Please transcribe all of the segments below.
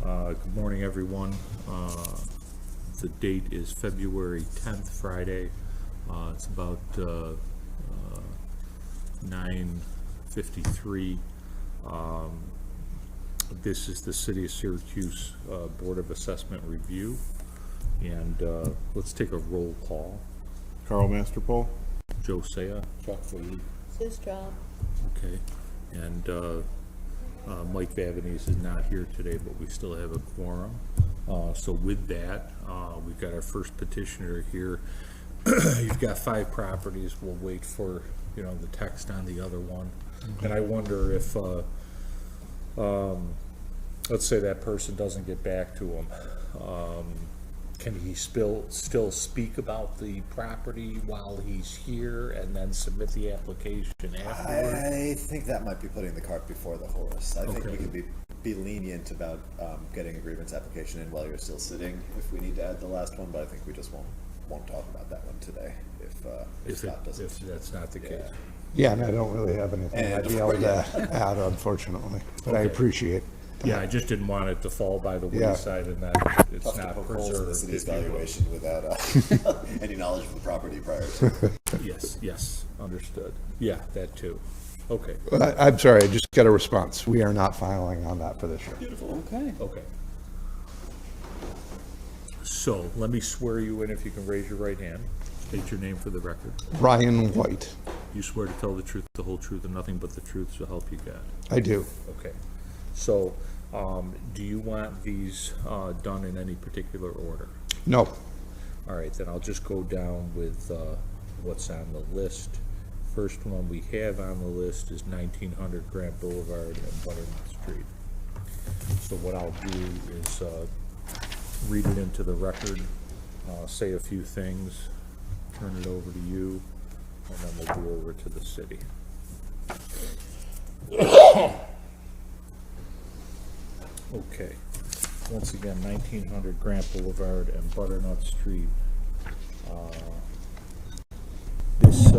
Good morning, everyone. The date is February 10th, Friday. It's about 9:53. This is the City of Syracuse Board of Assessment Review. And let's take a roll call. Carl Masterpole. Joe Saya. Chuck Foley. Sue's job. Okay. And Mike Vavanese is not here today, but we still have a quorum. So with that, we've got our first petitioner here. You've got 5 properties. We'll wait for, the text on the other one. And I wonder if, let's say that person doesn't get back to him. Can he still speak about the property while he's here and then submit the application afterwards? I think that might be putting the cart before the horse. I think Okay. we can be lenient about getting a grievance application in while you're still sitting if we need to add the last one, but I think we just won't talk about that one today if Scott doesn't. If that's not the case. Yeah, and I don't really have anything I'd be able to add, unfortunately, but I Okay. appreciate it. Yeah, I just didn't want it to fall by the Yeah. wayside and that it's Tough to not poke holes in the preserved. city's if you will. valuation without any knowledge of the property prior to. Yes, understood. Yeah, that too. Okay, I'm sorry, I just got a response. We are not filing on that for this year. Beautiful, okay. okay. So let me swear you in if you can raise your right hand. State your name for the record. Ryan White. You swear to tell the truth, the whole truth, and nothing but the truth, so help you God. I do. Okay. So, do you want these done in any particular order? No. All right, then I'll just go down with what's on the list. First one we have on the list is 1900 Grant Boulevard and Butternut Street. So what I'll do is read it into the record, say a few things, turn it over to you, and then we'll go over to the city. Okay, once again, 1900 Grant Boulevard and Butternut Street. This,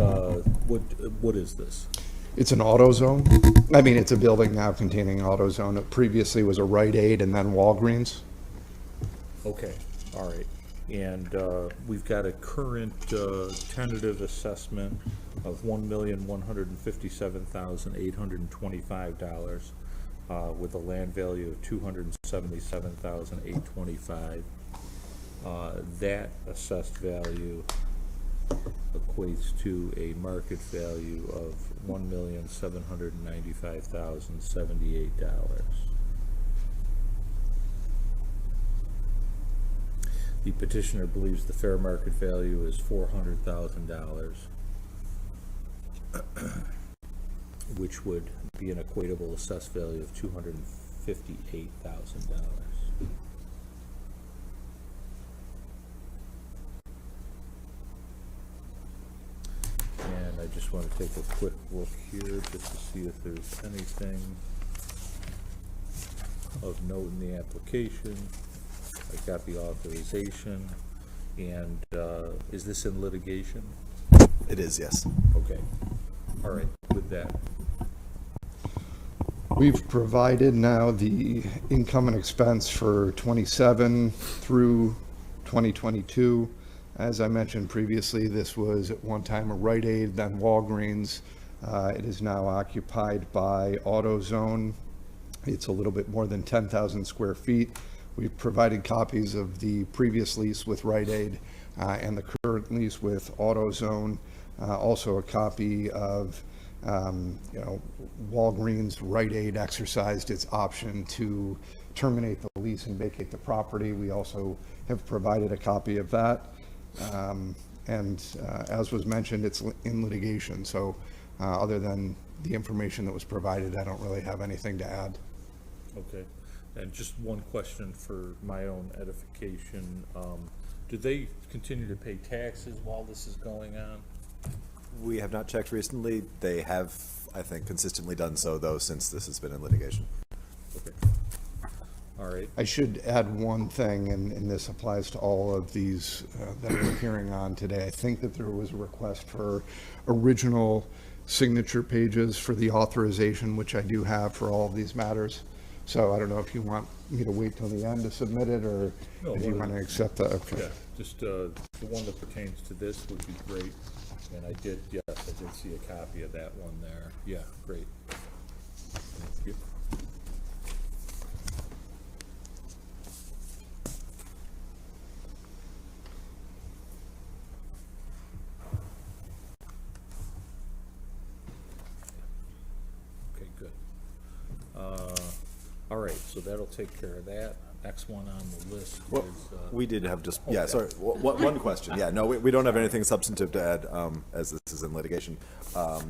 what is this? It's an auto zone. I mean, it's a building now containing auto zone. It previously was a Rite Aid and then Walgreens. Okay, all right. And we've got a current tentative assessment of $1,157,825 with a land value of $277,825. That assessed value equates to a market value of $1,795,078. The petitioner believes the fair market value is $400,000, which would be an equatable assessed value of $258,000. And I just want to take a quick look here just to see if there's anything of note in the application. I got the authorization, and is this in litigation? It is, yes. Okay, all right, with that. We've provided now the income and expense for 27 through 2022. As I mentioned previously, this was at one time a Rite Aid, then Walgreens. It is now occupied by AutoZone. It's a little bit more than 10,000 square feet. We've provided copies of the previous lease with Rite Aid and the current lease with AutoZone. Also a copy of, Walgreens. Rite Aid exercised its option to terminate the lease and vacate the property. We also have provided a copy of that. As was mentioned, it's in litigation. So other than the information that was provided, I don't really have anything to add. Okay, and just one question for my own edification. Do they continue to pay taxes while this is going on? We have not checked recently. They have, I think, consistently done so, though, since this has been in litigation. Okay, all right. I should add one thing, and this applies to all of these that we're hearing on today. I think that there was a request for original signature pages for the authorization, which I do have for all of these matters. So I don't know if you want me to wait till the end to submit it, or No, if you what- want to accept that, okay. Yeah, just, the one that pertains to this would be great, and I did, yes, I did see a copy of that one there, yeah, great. Thank you. Okay, good. All right, so that'll take care of that. Next one on the list Well, is, we did have just, oh, yeah, yeah. sorry, one question, yeah, no, we don't have anything substantive to add, as this is in litigation.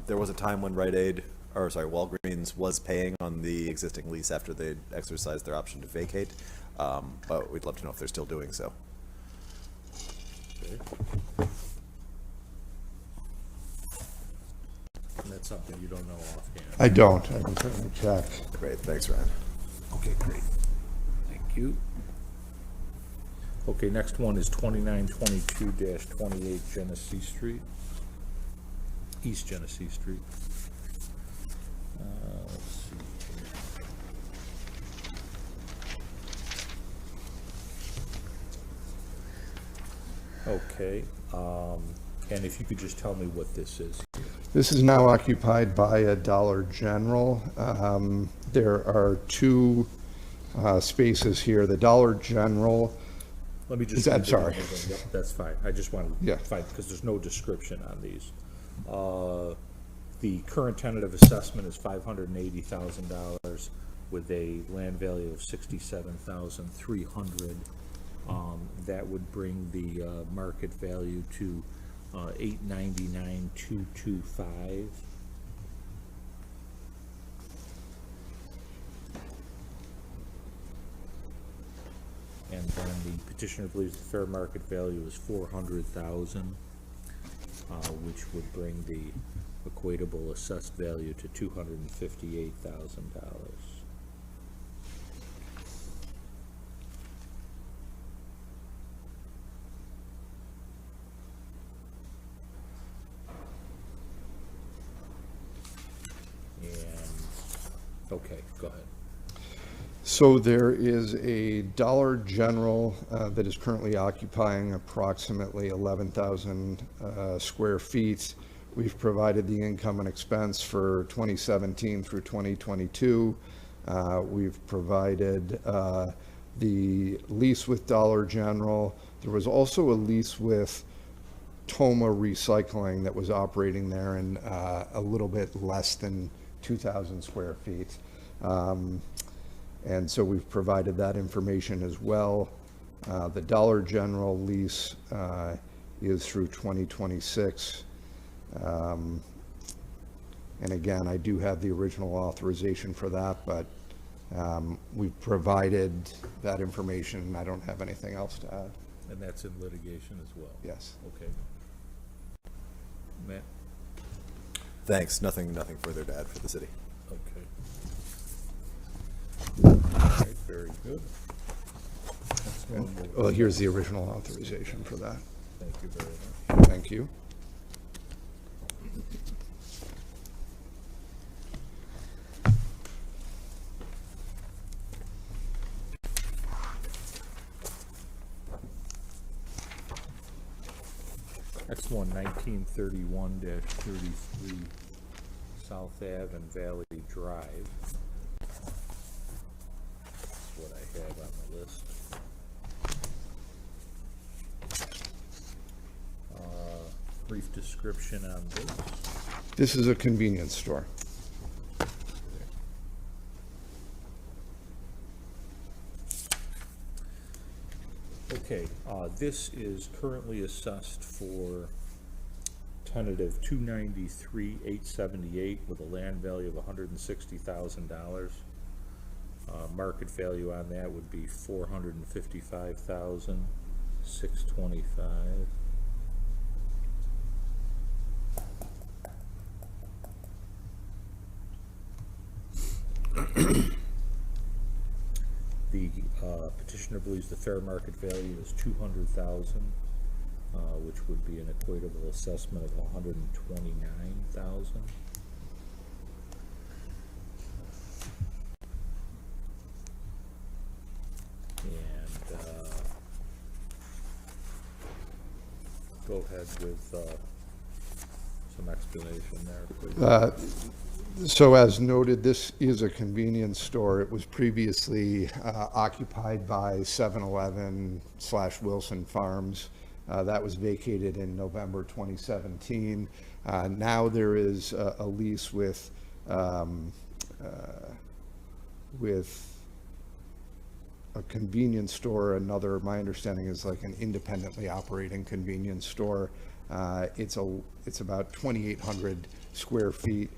There was a time when Walgreens was paying on the existing lease after they'd exercised their option to vacate, but we'd love to know if they're still doing so. okay. And that's something you don't know offhand. I don't, I can certainly check. Great, thanks, Ryan. Okay, great. Thank you. Okay, next one is 2922-28 Genesee Street. East Genesee Street. Let's see here. Okay, and if you could just tell me what this is. This is now occupied by a Dollar General. There are two spaces here. The Dollar General, Let me just. I'm read the sorry. name of them. Yep, that's fine. I just wanted Yeah. to find, because there's no description on these. The current tentative assessment is $580,000 with a land value of $67,300. That would bring the market value to $899,225. And then the petitioner believes the fair market value is $400,000, which would bring the equatable assessed value to $258,000. And, okay, go ahead. so there is a Dollar General that is currently occupying approximately 11,000 square feet. We've provided the income and expense for 2017 through 2022. We've provided the lease with Dollar General. There was also a lease with Toma Recycling that was operating there in a little bit less than 2,000 square feet. And so we've provided that information as well. The Dollar General lease is through 2026. And again, I do have the original authorization for that, but we've provided that information. I don't have anything else to add. And that's in litigation as well? Yes. Okay. Matt? Thanks, nothing further to add for the city. Okay. All right, very good. Next one will- Well, here's the original authorization for that. Thank you very much. Thank you. Next one, 1931-33 South Ave and Valley Drive. That's what I have on the list. Brief description on this. This is a convenience store. Okay, this is currently assessed for tentative $293,878 with a land value of $160,000. Market value on that would be $455,625. The petitioner believes the fair market value is $200,000, which would be an equatable assessment of $129,000. go ahead with some explanation there, please. So as noted, this is a convenience store. It was previously occupied by 7-Eleven / Wilson Farms. That was vacated in November 2017. Now there is a lease with a convenience store. Another, my understanding is like an independently operating convenience store. It's about 2,800 square feet.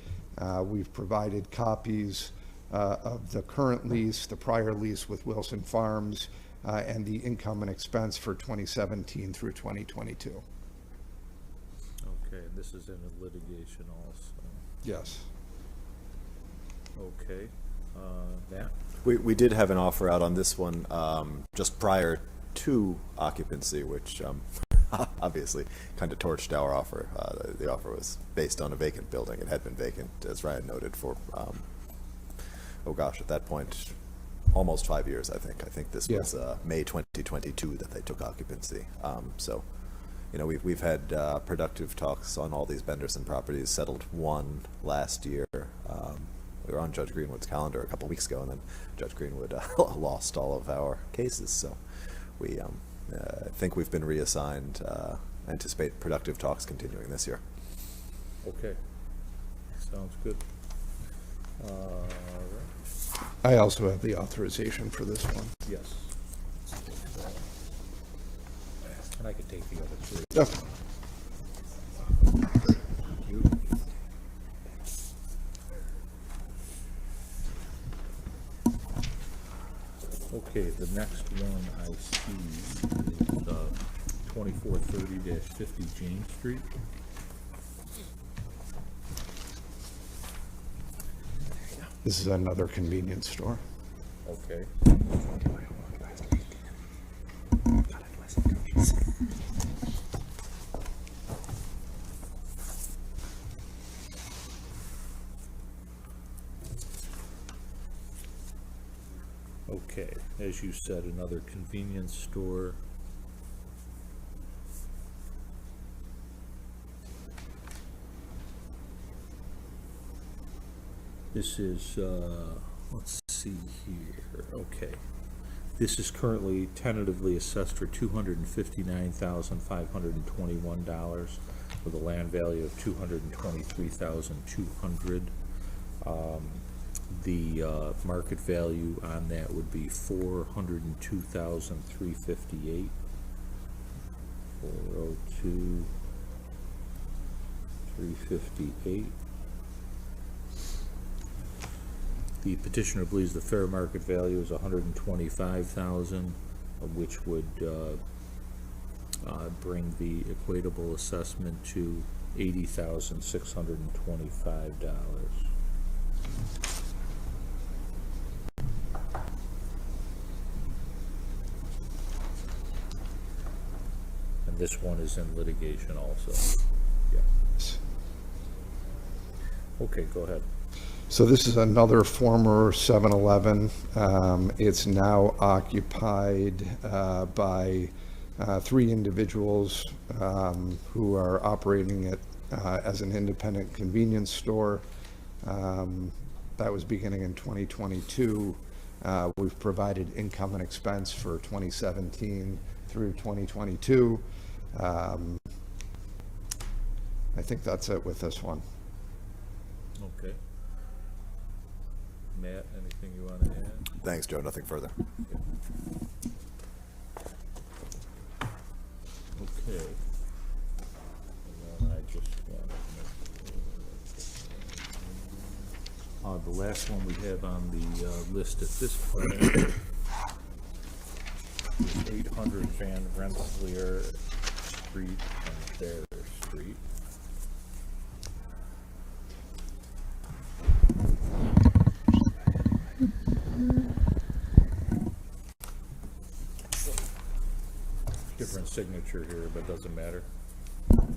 We've provided copies of the current lease, the prior lease with Wilson Farms, and the income and expense for 2017 through 2022. Okay, and this is in litigation also. Yes. Okay, Matt? We did have an offer out on this one just prior to occupancy, which obviously kind of torched our offer. The offer was based on a vacant building. It had been vacant, as Ryan noted, for, oh gosh, at that point, almost 5 years, I think. I think this was May 2022 that they took occupancy. So, you know, we've had productive talks on all these Benderson properties, settled one last year. We were on Judge Greenwood's calendar a couple weeks ago, and then Judge Greenwood lost all of our cases. So we think we've been reassigned. Anticipate productive talks continuing this year. Okay, sounds good. All right. I also have the authorization for this one. Yes. And I could take the other three. Okay. You? Okay, the next one I see is 2430-50 James Street. This is another convenience store. Okay. Okay, as you said, another convenience store. This is, let's see here, okay. This is currently tentatively assessed for $259,521 with a land value of $223,200. The market value on that would be $402,358. 402,358. The petitioner believes the fair market value is $125,000, which would bring the equatable assessment to $80,625. And this one is in litigation also. Yeah. Okay, go ahead. So this is another former 7-Eleven. It's now occupied by 3 individuals who are operating it as an independent convenience store. That was beginning in 2022. We've provided income and expense for 2017 through 2022. I think that's it with this one. Okay. Matt, anything you want to add? Thanks, Joe. Nothing further. Okay. And then I just want to the last one we have on the list at this point is 800 Van Rensselaer Street and Bear Street. Different signature here, but doesn't matter.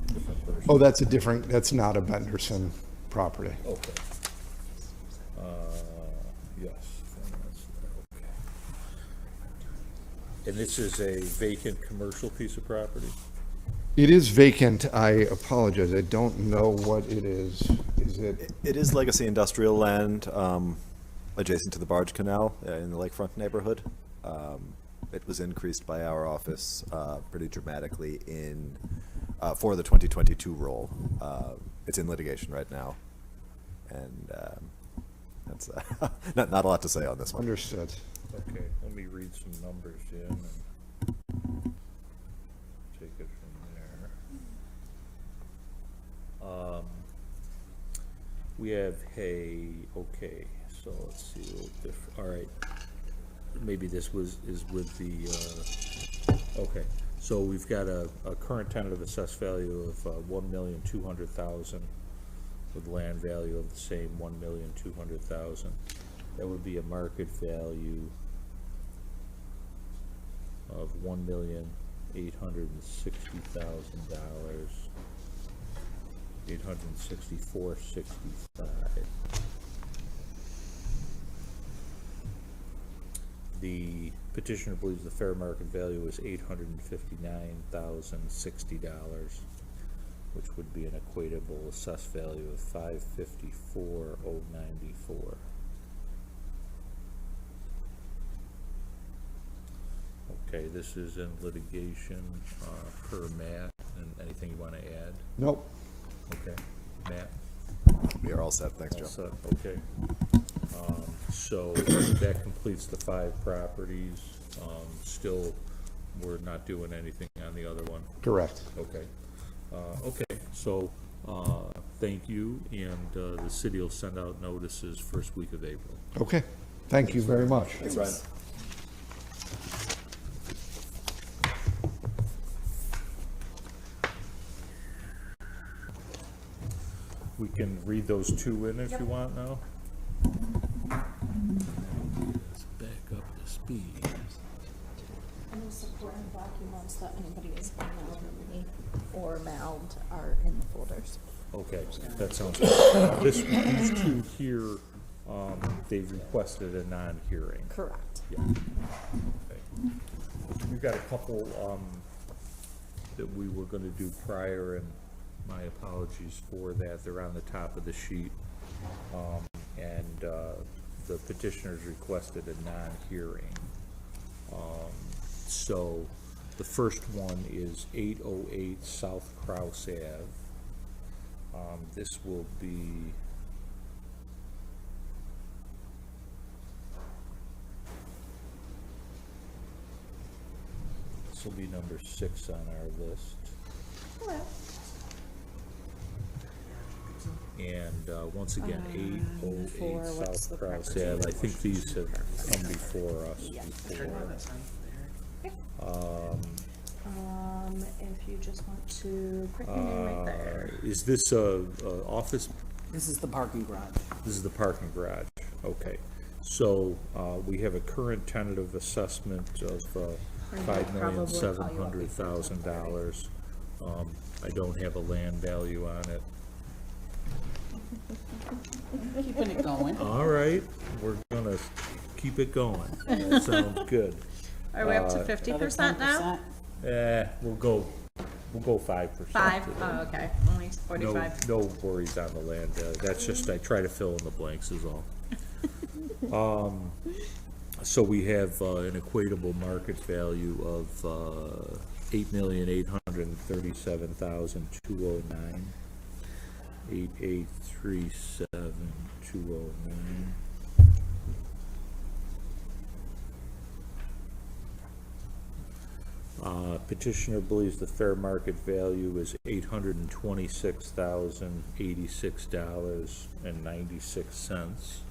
Different person. Oh, that's a different, that's not a Benderson property. Okay. Yes. Okay. And this is a vacant commercial piece of property? It is vacant. I apologize. I don't know what it is. Is it? It is legacy industrial land, adjacent to the Barge Canal in the lakefront neighborhood. It was increased by our office pretty dramatically for the 2022 roll. It's in litigation right now, and that's not a lot to say on this one. Understood. Okay, let me read some numbers in and take it from there. We have hay, okay, so let's see, a little different, all right. Maybe this is with the, okay, so we've got a current tentative assessed value of $1,200,000 with land value of the same $1,200,000. That would be a market value of $1,860,000, $864.65. The petitioner believes the fair market value is $859,060, which would be an equatable assessed value of $554,094. Okay, this is in litigation per Matt. And anything you want to add? Nope. Okay, Matt? We are all set. Thanks, Joe. All set, okay. So that completes the 5 properties. Still, we're not doing anything on the other one. Correct. Okay. Okay, so thank you, and the city will send out notices first week of April. Okay. Thank you very much. Thanks, Brian. We can read those 2 in if you want now. Let's back up to speed. And the supporting documents that anybody has emailed me or mailed are in the folders. Okay, that sounds good. These 2 here, they've requested a non-hearing. Correct. Yeah. Okay. We've got a couple that we were going to do prior, and my apologies for that. They're on the top of the sheet. And the petitioners requested a non-hearing. So the first one is 808 South Krause Ave. This will be number 6 on our list. Hello. And once again, 808 what's the South Krause property? Ave. I think these have come before us before. If you just want to put your name right there. Is this a office? This is the parking garage. This is the parking garage. Okay. So we have a current tentative assessment of $5,700,000. I don't have a land value on it. Keeping it going. All right, we're gonna keep it going. That sounds good. Are we up to 50% now? We'll go 5%. 5? Oh, okay. Only 45. No worries on the land value. That's just, I try to fill in the blanks is all. So we have an equatable market value of $8,837,209. 8837209. Petitioner believes the fair market value is $826,086.96,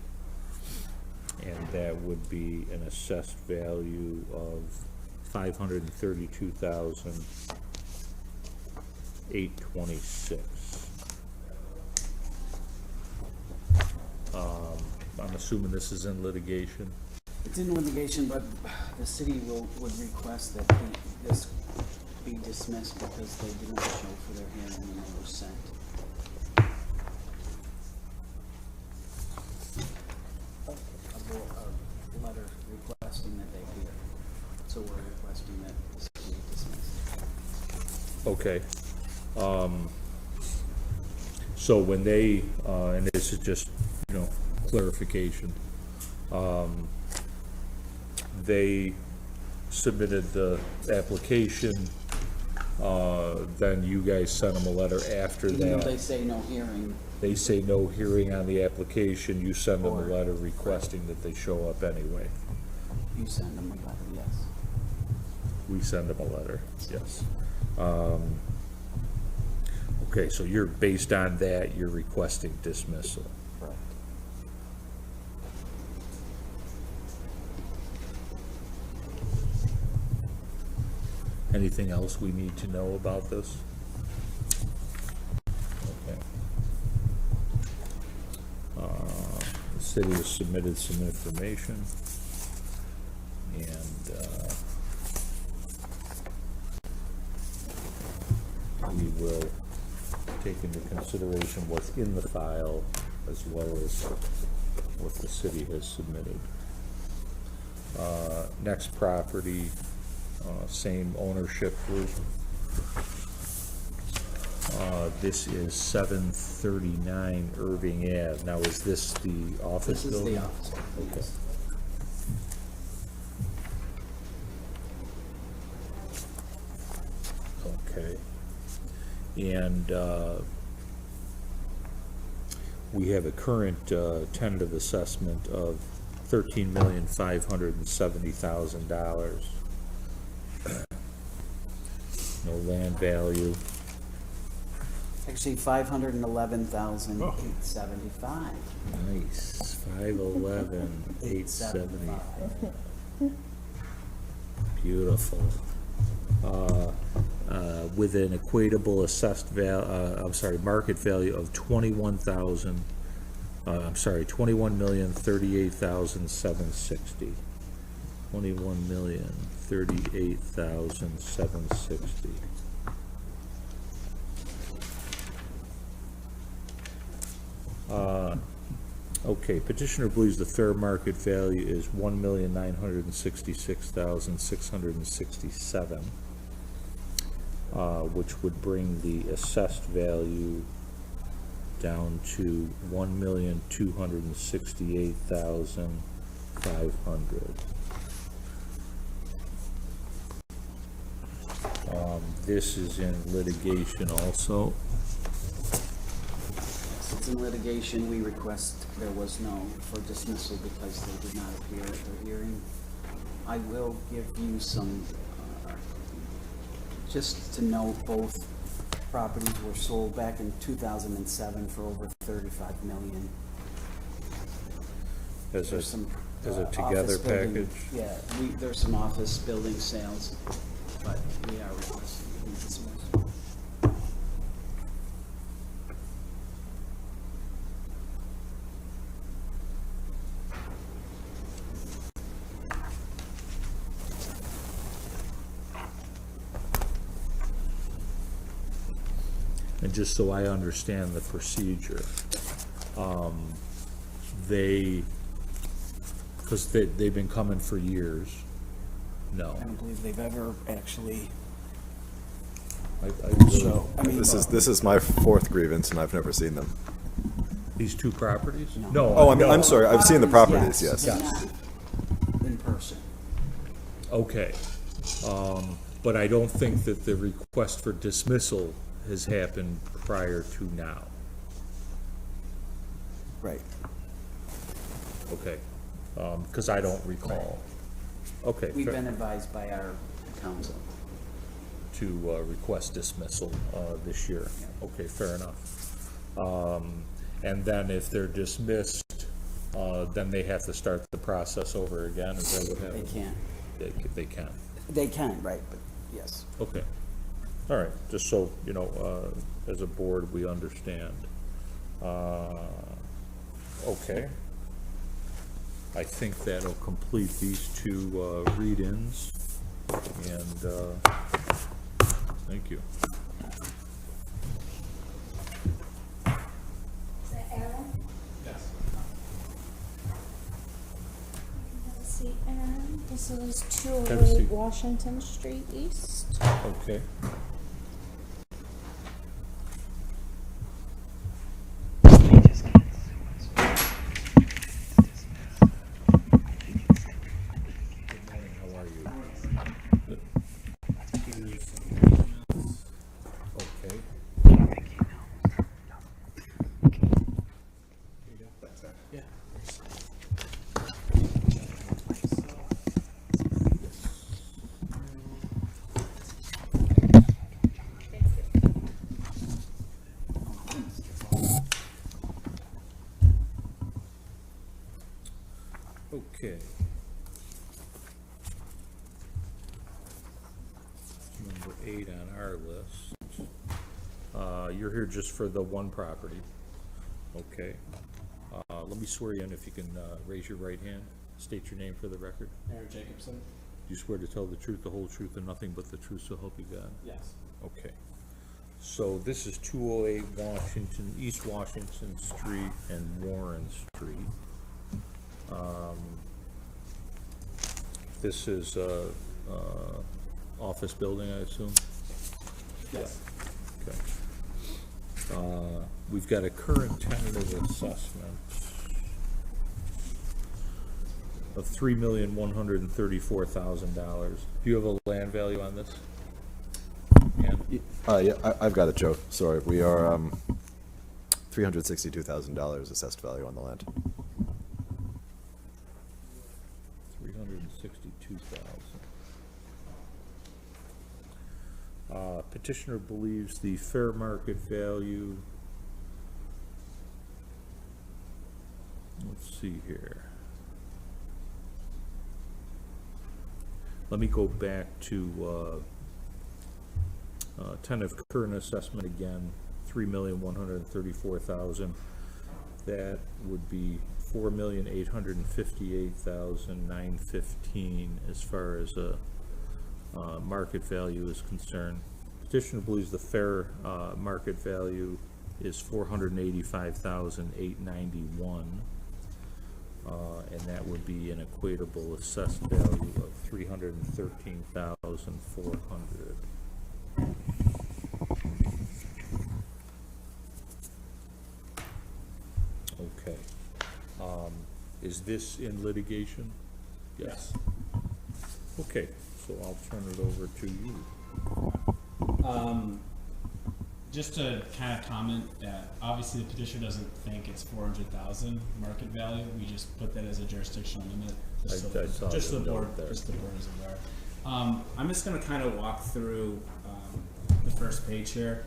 and that would be an assessed value of $532,826. I'm assuming this is in litigation. It's in litigation, but the city would request that this be dismissed because they didn't show for their hearing when they were sent. A letter requesting that they hear. So we're requesting that this be dismissed. Okay. So when they, and this is just, clarification, they submitted the application, then you guys sent them a letter after Even though they that. say no hearing, They say no hearing on the application, you send them a Or- letter requesting that they show up anyway. you send them a letter, yes. We send them a letter, yes. Okay, so you're, based on that, you're requesting dismissal. Correct. Anything else we need to know about this? Okay. The city has submitted some information, and, we will take into consideration what's in the file as well as what the city has submitted. Next property, same ownership group. This is 739 Irving Ave. Now, is this the office This is building? the office. Yes. Okay. And we have a current tentative assessment of $13,570,000. No land value. Actually, 511,875. Nice. 511,870. Beautiful. With an equatable assessed market value of 21,038,760. 21,038,760. Okay, petitioner believes the fair market value is 1,966,667, which would bring the assessed value down to 1,268,500. This is in litigation also. Since in litigation, we request there was no for dismissal because they did not appear at their hearing. I will give you some, just to note, both properties were sold back in 2007 for over 35 million. As There's some a office together building- package? Yeah, there's some office building sales, but we are requesting dismissal. And just so I understand the procedure, because they've been coming for years. No. I don't believe they've ever actually, So, I mean. This is my fourth grievance, and I've never seen them. these two properties? No. No. Oh, I'm no. sorry, I've seen the properties, yes. but not in person. Okay. But I don't think that the request for dismissal has happened prior to now. Right. Okay. Because I don't recall. Okay. We've fair- been advised by our counsel. To request dismissal this year. Okay, fair enough. And then if they're dismissed, then they have to start the process over again, is that what They happens? can't. They can. They can, right, but yes. Okay. All right, just so, as a board, we understand. Okay. I think that'll complete these two read-ins, and thank you. Is that Aaron? Yes. Have a seat, Aaron. This is Have a 208 seat. Washington Street East. Okay. Okay. Yeah. Okay. Number 8 on our list. You're here just for the one property. Okay. Let me swear you in if you can raise your right hand. State your name for the record. Mayor Jacobson? Do you swear to tell the truth, the whole truth, and nothing but the truth, so help you God? Yes. Okay. So this is 208 Washington, East Washington Street and Warren Street. This is office building, I assume? Yes. Okay. We've got a current tentative assessment of $3,134,000. Do you have a land value on this? And Yeah, I've got it, Joe. Sorry, we are $362,000 assessed value on the land. 362,000. Petitioner believes the fair market value, let's see here. Let me go back to tentative current assessment again, 3,134,000. That would be 4,858,915 as far as market value is concerned. Petitioner believes the fair market value is 485,891, and that would be an equatable assessed value of 313,400. Okay. Is this in litigation? Yes. Okay, so I'll turn it over to you. Just to kind of comment that obviously the petitioner doesn't think it's 400,000 market value. We just put that as a jurisdictional limit. I saw Just the the board, note there. just the board is aware. I'm just going to kind of walk through the first page here.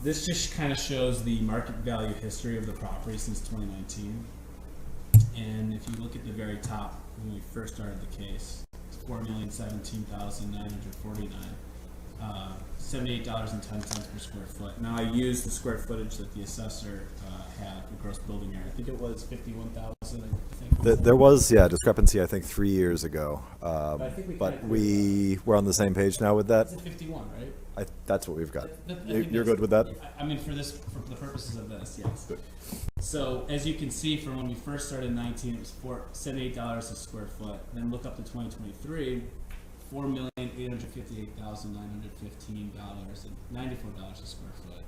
This just kind of shows the market value history of the property since 2019. And if you look at the very top, when we first started the case, it's $4,017,949. $78.10 per square foot. Now I used the square footage that the assessor had for gross building area. I think it was 51,000. I think. There was, discrepancy, I think, 3 years ago. I think we But kinda we were on the same page now with that. Is it 51, right? That's what we've got. I think You're that's- good with that? I mean, for the purposes of this, yes. Good. So as you can see, from when we first started in 19, it was $78 a square foot. Then look up to 2023, $4,858,915 and $94 a square foot,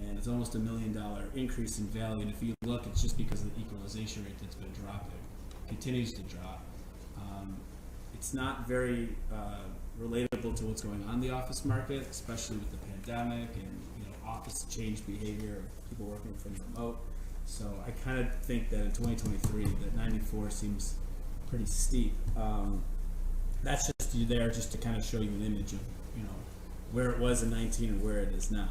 and it's almost $1 million increase in value. And if you look, it's just because of the equalization rate that's been dropping, continues to drop. It's not very relatable to what's going on in the office market, especially with the pandemic and office change behavior of people working from remote. So I kind of think that in 2023, that 94 seems pretty steep. That's just there just to kind of show you an image of where it was in 19 and where it is now.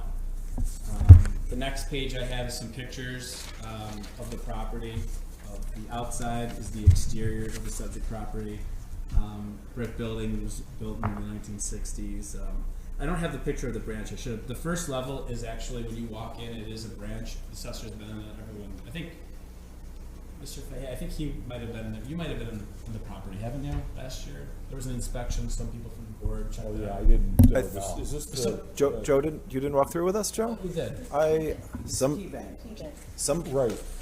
The next page I have is some pictures of the property. The outside is the exterior of the subject property. Brick building was built in the 1960s. I don't have the picture of the branch. I should. The first level is actually when you walk in. It is a branch. The assessor's been in it. Everyone. I think Mr. Fahey, I think he might have been. You might have been in the property, haven't you? Last year there was an inspection. Some people from the board checked it out. I didn't. Is this Joe, you didn't walk through with us, Joe? We did.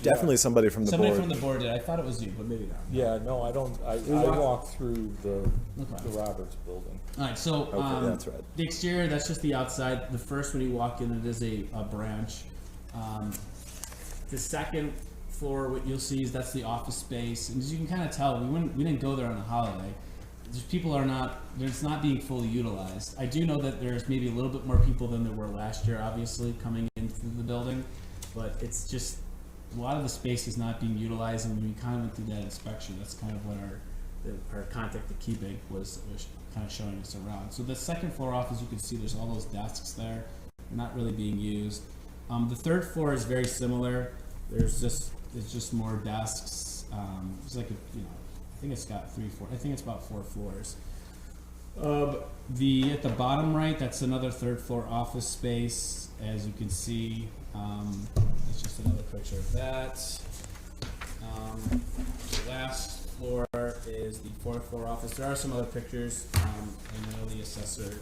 Definitely somebody from the Somebody board. from the board did. I thought it was you, but maybe not. Yeah, no, I don't. I walked through the Roberts building. All right, so that's right. the exterior, that's just the outside. The first, when you walk in, it is a branch. The second floor, what you'll see is that's the office space. And as you can kind of tell, we didn't go there on a holiday. people are not, it's not being fully utilized. I do know that there's maybe a little bit more people than there were last year, obviously, coming into the building, but it's just, a lot of the space is not being utilized, and when we kind of went through that inspection, that's kind of what our contact at Key Bank was kind of showing us around. So the second floor off, as you can see, there's all those desks there, not really being used. The third floor is very similar. There's just more desks. It's like I think it's got I think it's about 4 floors. At the bottom right, that's another third floor office space. As you can see, it's just another picture of that. The last floor is the 4th floor office. There are some other pictures. I know the assessor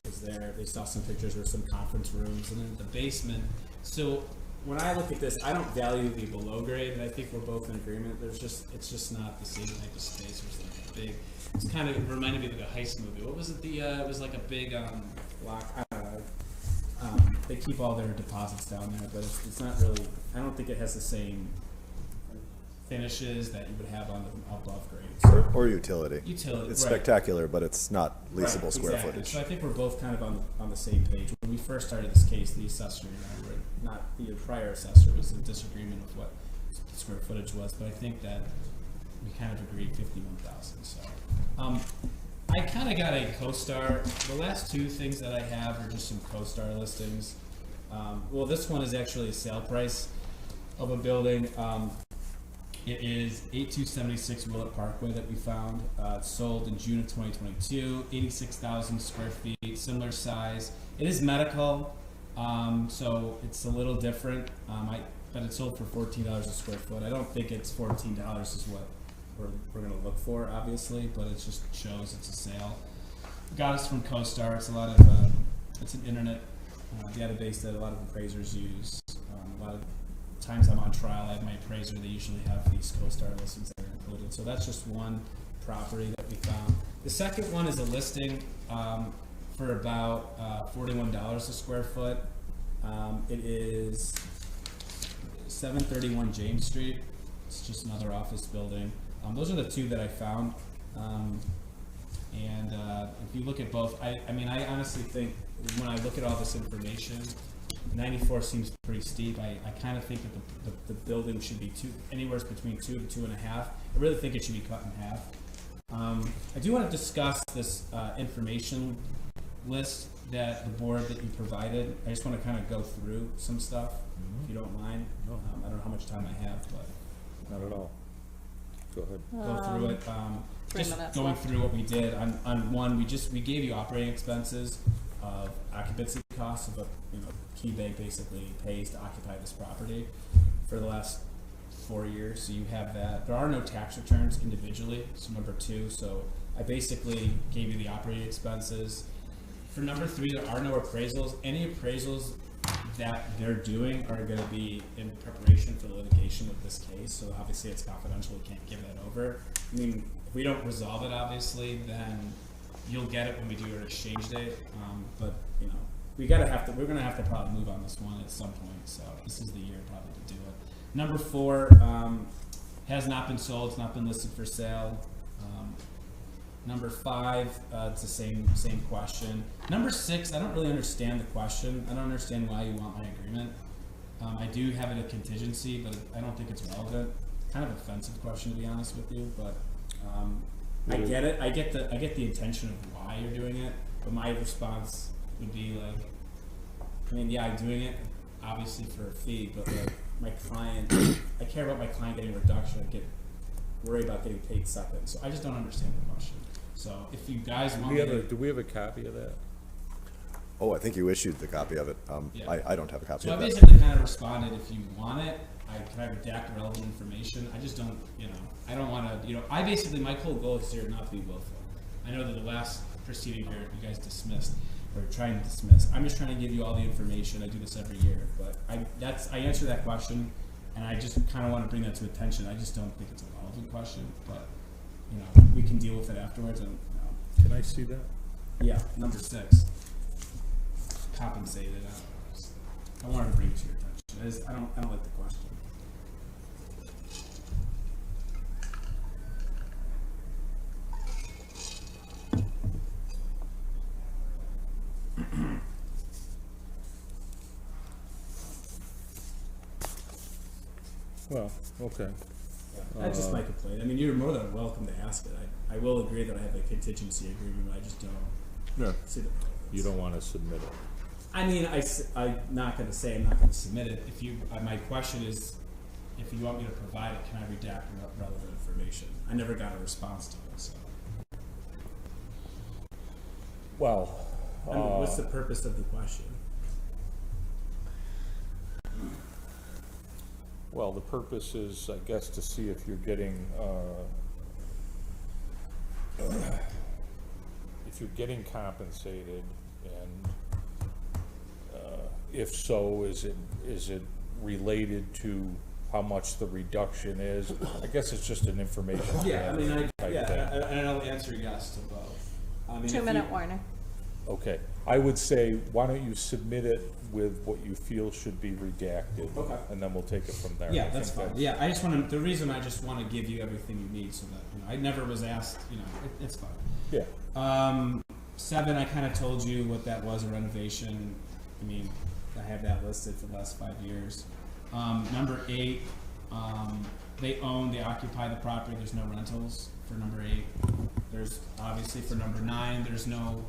is there. They saw some pictures of some conference rooms, and then the basement. So when I look at this, I don't value the below grade, and I think we're both in agreement. It's just not the same type of space. It's like a big. It's kind of reminded me of the Heist movie. What was it? It was like a big block. I don't know. They keep all their deposits down there, but it's not really. I don't think it has the same finishes that you would have on the above grades. Or utility. Utility. It's right. spectacular, but it's not leasable Right, square exactly. footage. So I think we're both kind of on the same page. When we first started this case, the assessor and I were not, the prior assessor was in disagreement with what square footage was, but I think that we kind of agreed 51,000. So I kind of got a CoStar. The last 2 things that I have are just some CoStar listings. Well, this one is actually a sale price of a building. It is 8276 Willett Parkway that we found. It's sold in June of 2022, 86,000 square feet, similar size. It is medical, so it's a little different, but it's sold for $14 a square foot. I don't think it's $14 is what we're going to look for, obviously, but it just shows it's a sale. Got us from CoStar. It's a lot of, it's an internet database that a lot of appraisers use. A lot of times I'm on trial, I have my appraiser, they usually have these CoStar listings that are included. So that's just one property that we found. The second one is a listing for about $41 a square foot. It is 731 James Street. It's just another office building. Those are the 2 that I found. And if you look at both, I mean, I honestly think when I look at all this information, 94 seems pretty steep. I kind of think that the building should be anywhere between 2 to 2.5. I really think it should be cut in half. I do want to discuss this information list that the board that you provided. I just want to kind of go through some stuff, if you don't mind. No. I don't know how much time I have, but Not at all. Go ahead. go through it. 3 Just minutes going left. through what we did on one. We gave you operating expenses of occupancy costs of Key Bank basically pays to occupy this property for the last 4 years. So you have that. There are no tax returns individually. So number 2. So I basically gave you the operating expenses. For number 3, there are no appraisals. Any appraisals that they're doing are going to be in preparation for the litigation of this case. So obviously it's confidential. We can't give that over. I mean, if we don't resolve it, obviously, then you'll get it when we do our exchange date. But we're gonna have to probably move on this one at some point. So this is the year probably to do it. Number 4 has not been sold. It's not been listed for sale. Number 5, it's the same question. Number 6, I don't really understand the question. I don't understand why you want my agreement. I do have it a contingency, but I don't think it's relevant. Kind of offensive question, to be honest with you, but I get it. I get the intention of why you're doing it, but my response would be like, I mean, yeah, I'm doing it obviously for a fee, but like my client, I care about my client getting a reduction. I get worried about getting paid second. So I just don't understand the question. So if you guys want me to, Do we have a copy of that? Oh, I think you issued the copy of it. Yeah. I don't have a copy so I of that. basically kind of responded, if you want it, can I redact relevant information? I just don't, I don't want to, I basically, my whole goal is here not to be willful. I know that the last proceeding here, you guys dismissed, or trying to dismiss. I'm just trying to give you all the information. I do this every year, but I answer that question, and I just kind of want to bring that to attention. I just don't think it's a relevant question, but, we can deal with it afterwards. And, Can I see that? yeah, number 6, compensated hours. I wanted to bring it to your attention. I don't like the question. Well, okay. That's just my complaint. I mean, you're more than welcome to ask it. I will agree that I have a contingency agreement, but I just don't Yeah. see the relevance. You don't want to submit it. I mean, I'm not going to say I'm not going to submit it. If you, my question is, if you want me to provide it, can I redact relevant information? I never got a response to it, so. Well, I mean, what's the purpose of the question? well, the purpose is, I guess, to see if you're getting, if you're getting compensated, and if so, is it related to how much the reduction is? I guess it's just an information. Yeah, I mean, type thing. and I'll answer yes to both. I mean, if 2 you- minute warning. Okay, I would say, why don't you submit it with what you feel should be redacted? Okay. And then we'll take it from there. Yeah, I that's think fine. Yeah, I just want to. The reason I just want to give you everything you need, so that I never was asked. It's fine. Yeah, 7, I kind of told you what that was, a renovation. I mean, I have that listed for the last 5 years. Number 8, they occupy the property. There's no rentals for number 8. There's obviously for number 9, there's no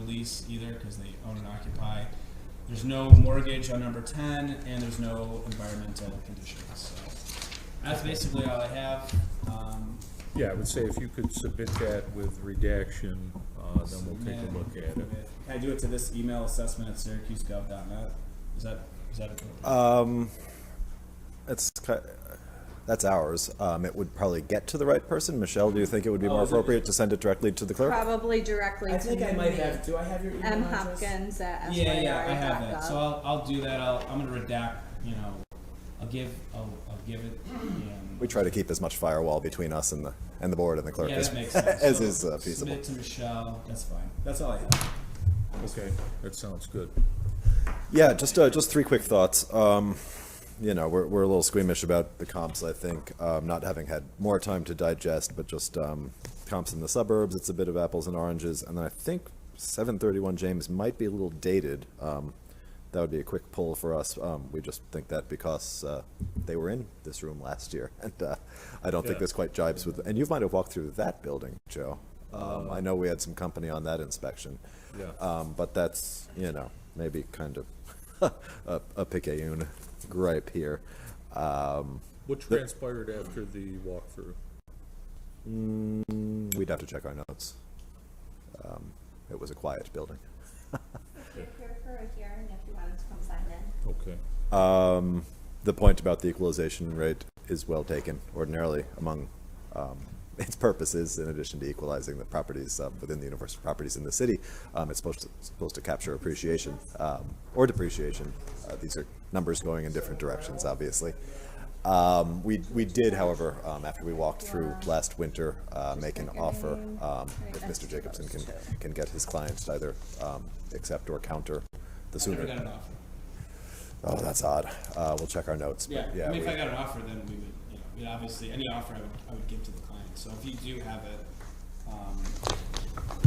lease either because they own and occupy. There's no mortgage on number 10, and there's no environmental conditions. So that's basically all I have. yeah, I would say if you could submit that with redaction, then we'll take a look at it. Can I do it to this email, assessment@syracusegov.net? Is that appropriate? That's ours. It would probably get to the right person. Michelle, do you think it would be more is it? appropriate to send it directly to the clerk? Probably directly I to think I me. might have. Do I have your email M. address? Hopkins at Yeah, I have SYR.gov. that. So I'll do that. I'm gonna redact. I'll give it. We try to keep as much firewall between us and the board and the clerk Yeah, as, that makes sense. as So is feasible. Submit it to Michelle. That's fine. That's all I have. Okay, that sounds good. Yeah, just 3 quick thoughts. We're a little squeamish about the comps, I think, not having had more time to digest, but just comps in the suburbs. It's a bit of apples and oranges, and then I think 731 James might be a little dated. That would be a quick pull for us. We just think that because they were in this room last year, and I don't think Yeah. this quite jibes with. And you might have walked through that building, Joe. I know we had some company on that inspection. Yeah. But that's, maybe kind of a picayune gripe here. What transpired after the walkthrough? We'd have to check our notes. It was a quiet building. You're here for a hearing if you wanted to come sign in. Okay. The point about the equalization rate is well taken. Ordinarily, among its purposes, in addition to equalizing the properties within the universe of properties in the city, it's supposed to capture appreciation or depreciation. These are numbers going in different directions, obviously. We did, however, after we walked through last winter, make an offer if Mr. Jacobson can get his client to either accept or counter the I never sooner. got an offer. Oh, that's odd. We'll check our notes. Yeah. But yeah, I mean, if we- I got an offer, then we would. We'd obviously any offer I would give to the client. So if you do have it,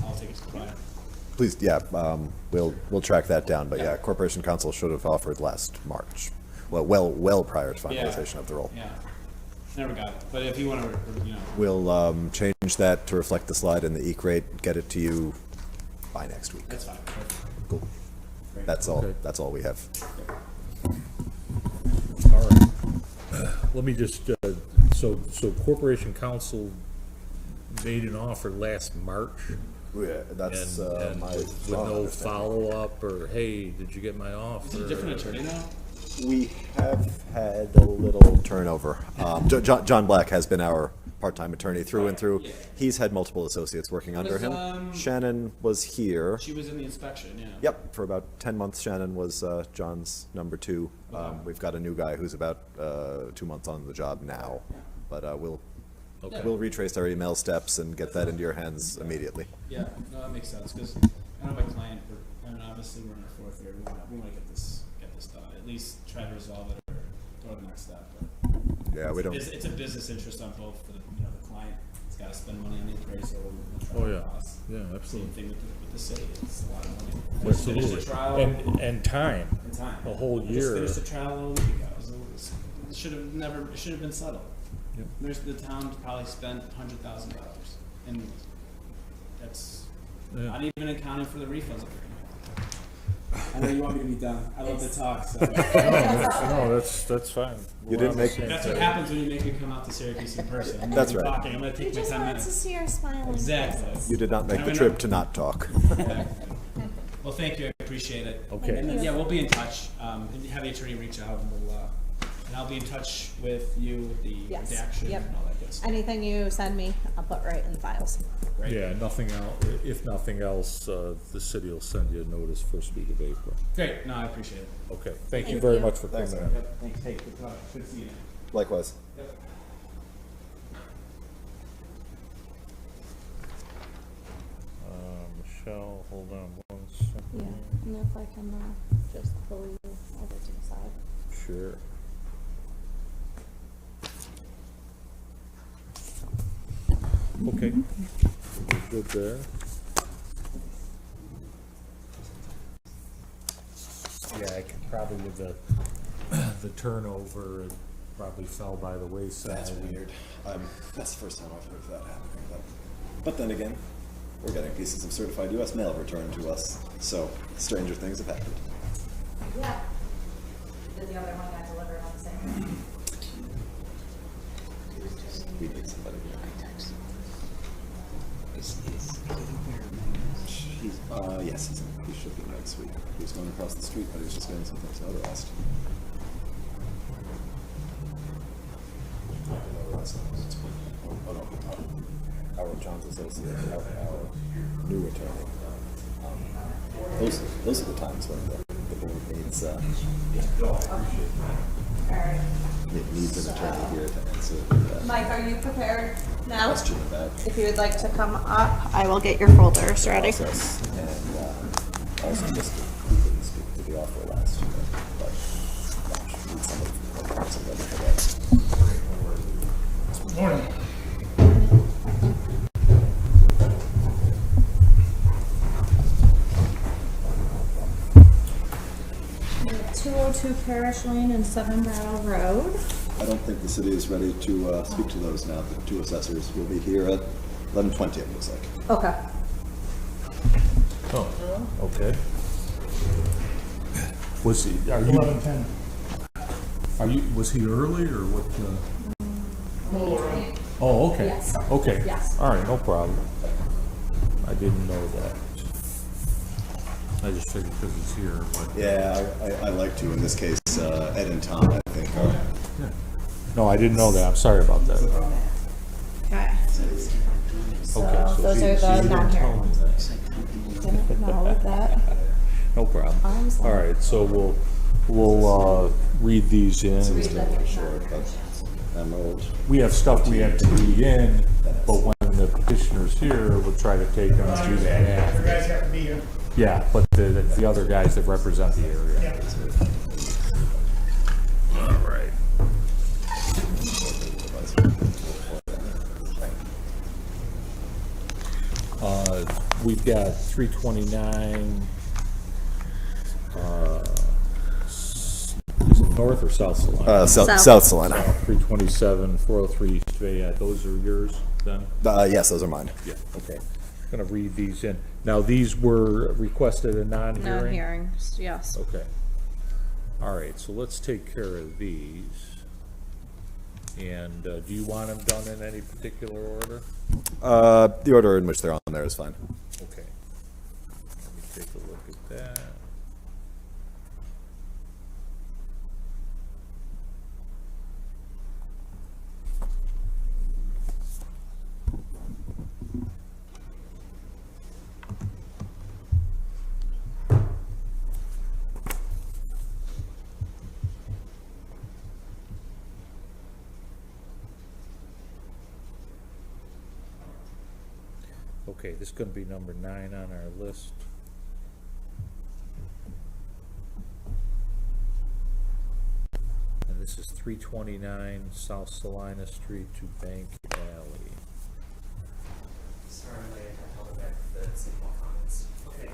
I'll take it to the client. please, yeah, we'll track that down. But yeah, Corporation Counsel should have offered last March. Well prior to finalization of the role. Yeah. Never got it. But if you want to, We'll change that to reflect the slide in the EQ rate, get it to you by next week. that's fine. Perfect. Cool. Great. That's all. Okay. That's all we have. All right. Let me just, so Corporation Counsel made an offer last March, Yeah, that's and my with no follow-up, or, hey, did you get my offer? Is it a different attorney now? We have had a little turnover. John Black has been our part-time attorney through and through. Yeah. He's had multiple associates working under Was, him. Shannon was here. She was in the inspection. Yeah. Yep, for about 10 months, Shannon was John's number 2. Okay. We've got a new guy who's about 2 months on the job now, but we'll retrace our email steps and get that into your hands immediately. Yeah. No, that makes sense because I know my client. Obviously we're in our 4th year. We want to get this done. At least try to resolve it or go to the next step. But Yeah, we don't. it's a business interest on both for the client. It's got to spend money on the appraisal and the Oh, trial yeah. costs. Yeah, Same absolutely. thing with the city. It's a lot of money. We just finished Absolutely. the trial And time, in time. a whole We year. just finished the trial a week ago. It was should have never, it should have been settled. Yep. The town probably spent $100,000, and that's not even accounting for the refunds that they're gonna have. I know you want me to be done. I love to talk, so. No, that's fine. You didn't make- That's what happens when you make me come out to Syracuse in person. I'm That's gonna be right. talking. I'm gonna He take my just 10 wants to minutes. see our smiling Exactly. faces. You did not make the trip to not talk. Well, thank you. I appreciate it. Okay. And then, yeah, we'll be in touch. And have the attorney reach out, and and I'll be in touch with you with the Yes. redaction Yep. and all that good stuff. Anything you send me, I'll put right in the files. Right? Yeah, nothing else, if nothing else, the city will send you a notice first week of April. Great. No, I appreciate it. Okay, thank you Thank very you. much for coming Thanks, in. Yep. Thanks. Hey, good talk. Good to see you. Likewise. Yep. Michelle, hold on one second. Yeah, and if I can, just pull you over to the side. Sure. Okay, we're good there. Yeah, I could probably with the turnover, it probably fell by the wayside. That's weird. That's the first time I've heard of that happening. But then again, we're getting pieces of certified U.S. mail returned to us, so stranger things have happened. Yeah. Did the other one got delivered on the same day? We need somebody here. Yes, he should be next week. He was going across the street, but he was just getting some things notarized. Oh, no, our John's associate, our new attorney. Those are the times when the board needs needs an attorney here to answer that Mike, are you prepared now? question about If you would like to come up, I will get your folders ready. process. And also just we couldn't speak to the offer last year, but gosh, we need somebody from the council ready for that. Morning. We have 202 Parish Lane and 7 Barrel Road. I don't think the city is ready to speak to those now. The two assessors will be here at 11:20, it looks like. Okay. Oh, okay. Was he, are you? 11:10. Are you, was he early or what? Oh, okay. Yes. Okay. Yes. All right, no problem. I didn't know that. I just figured because he's here, but. Yeah, I like to. In this case, Ed and Tom, I think, are. Yeah. No, I didn't know that. I'm sorry about that. Okay. So Okay, so those she- are she the didn't tell non-hearing. me that. Didn't know with that. No problem. Arms All right, so we'll read these in. Sure, but Emerald. We have stuff we have to read in, but when the petitioner's here, we'll try to take them and do that You after. guys have to be here. Yeah, but the other guys that represent the area. Yeah. All right. We've got 329, is it north or south Salina? South. South Salina. 327, 403 East Fayette, those are yours then? Yes, those are mine. Yeah, okay. Gonna read these in. Now, these were requested a non-hearing? Non-hearing, yes. Okay. All right, so let's take care of these. And do you want them done in any particular order? The order in which they're on there is fine. Okay. Let me take a look at that. Okay, this is gonna be number 9 on our list. And this is 329 South Salina Street to Bank Alley. Sorry, I held it back for the simple comments. Okay.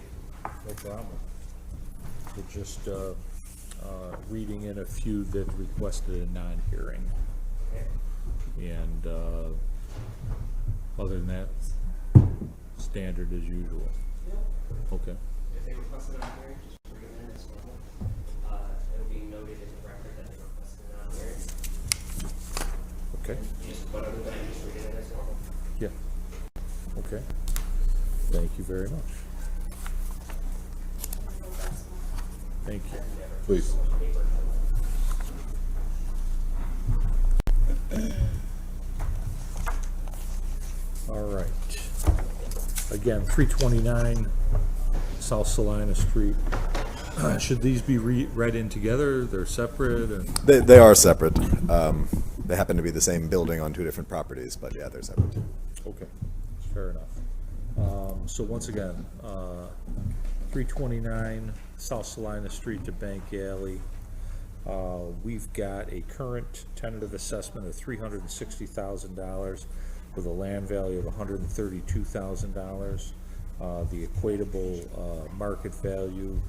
No problem. We'll just, reading in a few that requested a non-hearing. And, other than that, standard as usual. Okay. If they requested an hearing, just read it in as normal. It'll be noted in the record that they requested an hearing. Okay. But other than that, just read it in as normal. Yeah. Okay. Thank you very much. Thank you. Please. All right. Again, 329 South Salina Street. Should these be read in together? They're separate? And They are separate. They happen to be the same building on two different properties, but yeah, they're separate. okay, fair enough. So once again, 329 South Salina Street to Bank Alley. We've got a current tentative assessment of $360,000 with a land value of $132,000. The equatable market value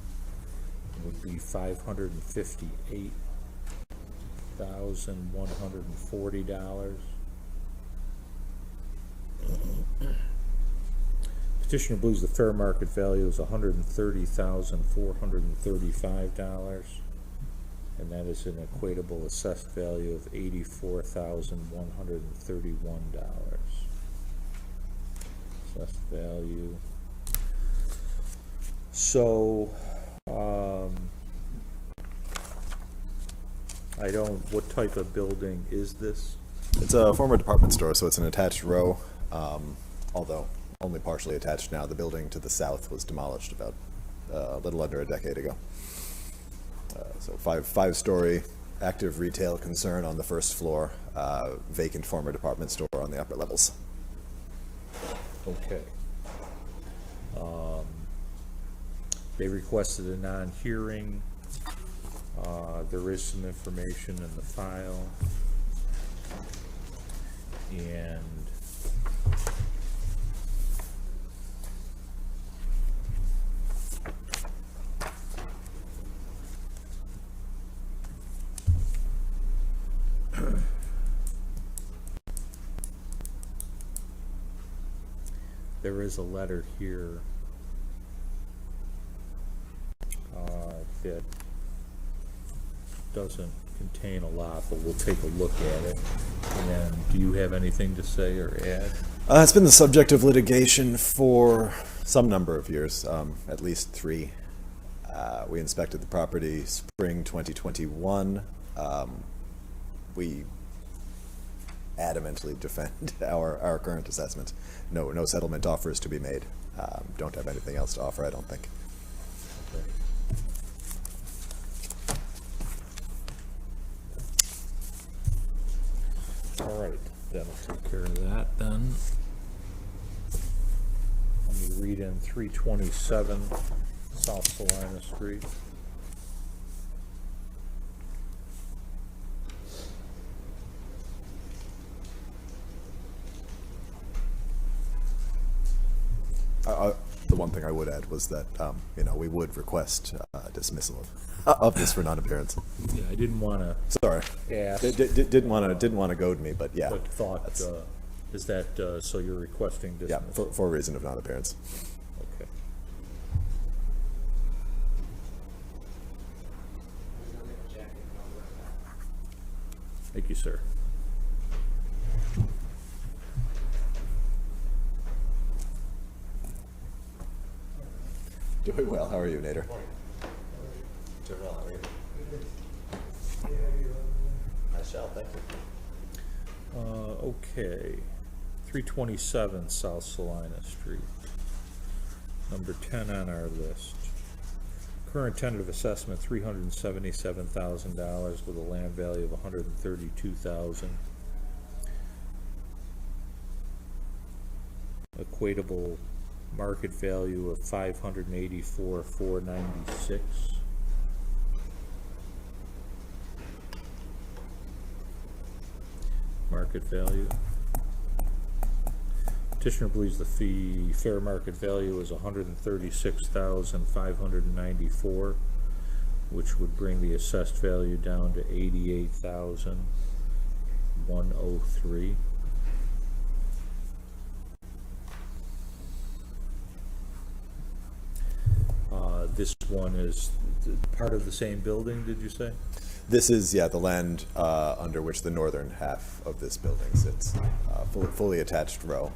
would be $558,140. Petitioner believes the fair market value is $130,435, and that is an equatable assessed value of $84,131. Assessed value. So, what type of building is this? It's a former department store, so it's an attached row, although only partially attached now. The building to the south was demolished about a little under a decade ago. So five-story active retail concern on the first floor, vacant former department store on the upper levels. Okay. They requested a non-hearing. There is some information in the file. And there is a letter here that doesn't contain a lot, but we'll take a look at it. And do you have anything to say or add? It's been the subject of litigation for some number of years, at least 3. We inspected the property spring 2021. We adamantly defend our current assessment. No settlement offers to be made. Don't have anything else to offer, I don't think. All right, that'll take care of that then. Let me read in 327 South Salina Street. The one thing I would add was that, we would request dismissal of this for non-appearance. Yeah, I didn't want to Sorry. ask, Didn't want to goad me, but yeah. but thought, that's- is that, so you're requesting Yeah, dismissal? for a reason of non-appearance. Okay. Thank you, sir. Doing well. How are you, Nader? Doing well. How are you? I shall. Thank you. Okay, 327 South Salina Street, number 10 on our list. Current tentative assessment, $377,000 with a land value of $132,000. Equatable market value of $584,496. Market value. Petitioner believes the fair market value is $136,594 which would bring the assessed value down to 88,103. This one is part of the same building, did you say? This is, yeah, the land under which the northern half of this building sits, fully attached row.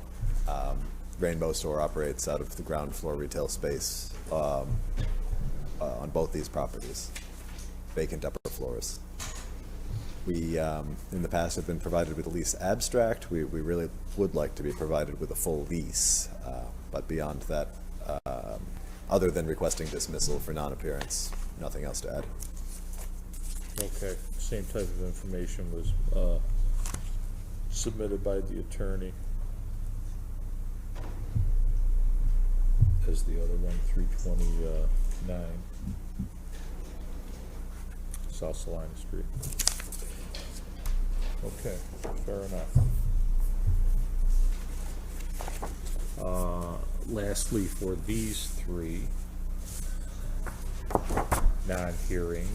Rainbow Store operates out of the ground floor retail space on both these properties, vacant upper floors. We, in the past, have been provided with a lease abstract. We really would like to be provided with a full lease, but beyond that, other than requesting dismissal for non-appearance, nothing else to add. Okay, same type of information was submitted by the attorney as the other one, 329 South Salina Street. Okay, fair enough. Lastly, for these three non-hearings,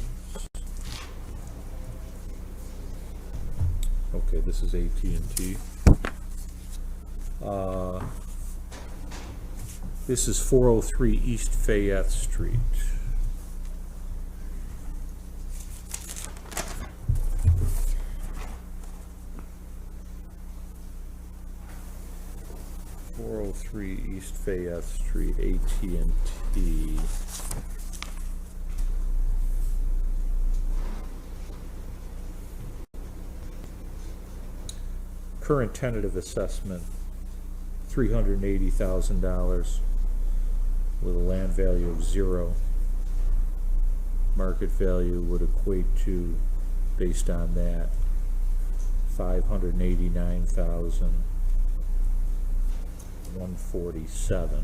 okay, this is AT&T. This is 403 East Fayette Street. East Fayette Street, AT&T. Current tentative assessment, $380,000 with a land value of 0. Market value would equate to, based on that, $589,147.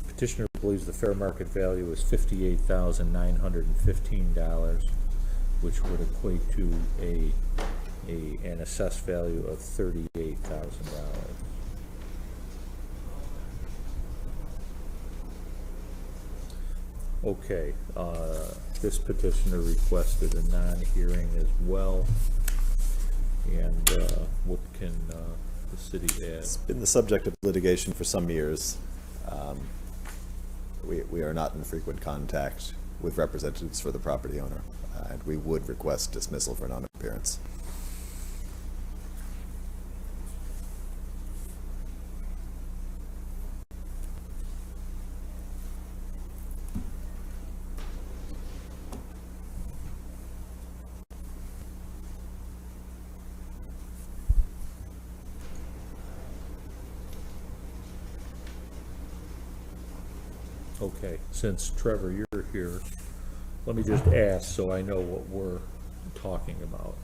Petitioner believes the fair market value is $58,915, which would equate to an assessed value of $38,000. Okay, this petitioner requested a non-hearing as well. And what can the city add? It's been the subject of litigation for some years. We are not in frequent contact with representatives for the property owner, and we would request dismissal for non-appearance. Okay, since Trevor, you're here, let me just ask so I know what we're talking about.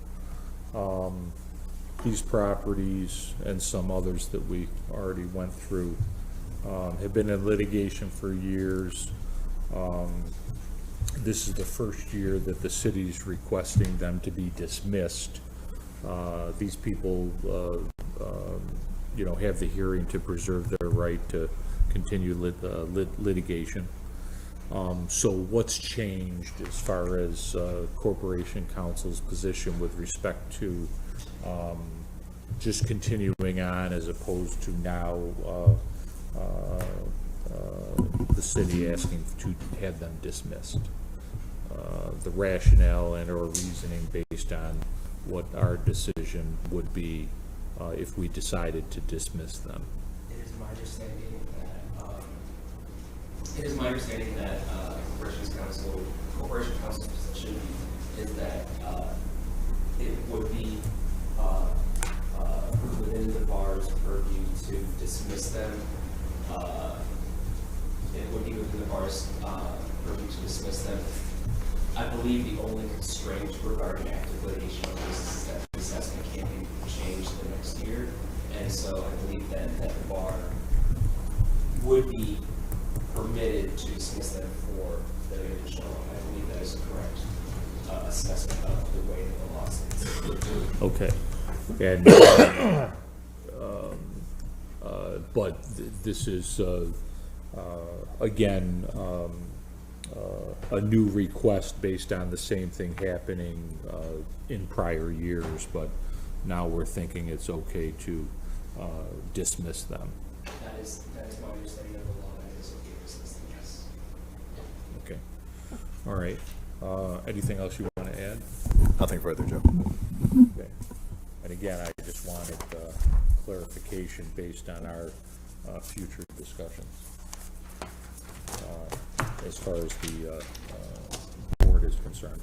These properties and some others that we already went through have been in litigation for years. This is the first year that the city's requesting them to be dismissed. These people, have the hearing to preserve their right to continue litigation. So what's changed as far as Corporation Counsel's position with respect to just continuing on as opposed to now the city asking to have them dismissed? The rationale and or reasoning based on what our decision would be if we decided to dismiss them. It is my understanding that Corporation Counsel's position is that it would be within the bar's purview to dismiss them. It would be within the bar's purview to dismiss them. I believe the only constraint regarding active litigation on this is that the assessment can't be changed the next year, and so I believe that the bar would be permitted to dismiss them for the additional. I believe that is a correct assessment of the way that the law states. Okay, and but this is again, a new request based on the same thing happening in prior years, but now we're thinking it's okay to dismiss them. That is my understanding of the law, that it is okay to dismiss them, yes. Okay, all right. Anything else you want to add? Nothing further, Joe. Okay. And again, I just wanted clarification based on our future discussions. As far as the board is concerned.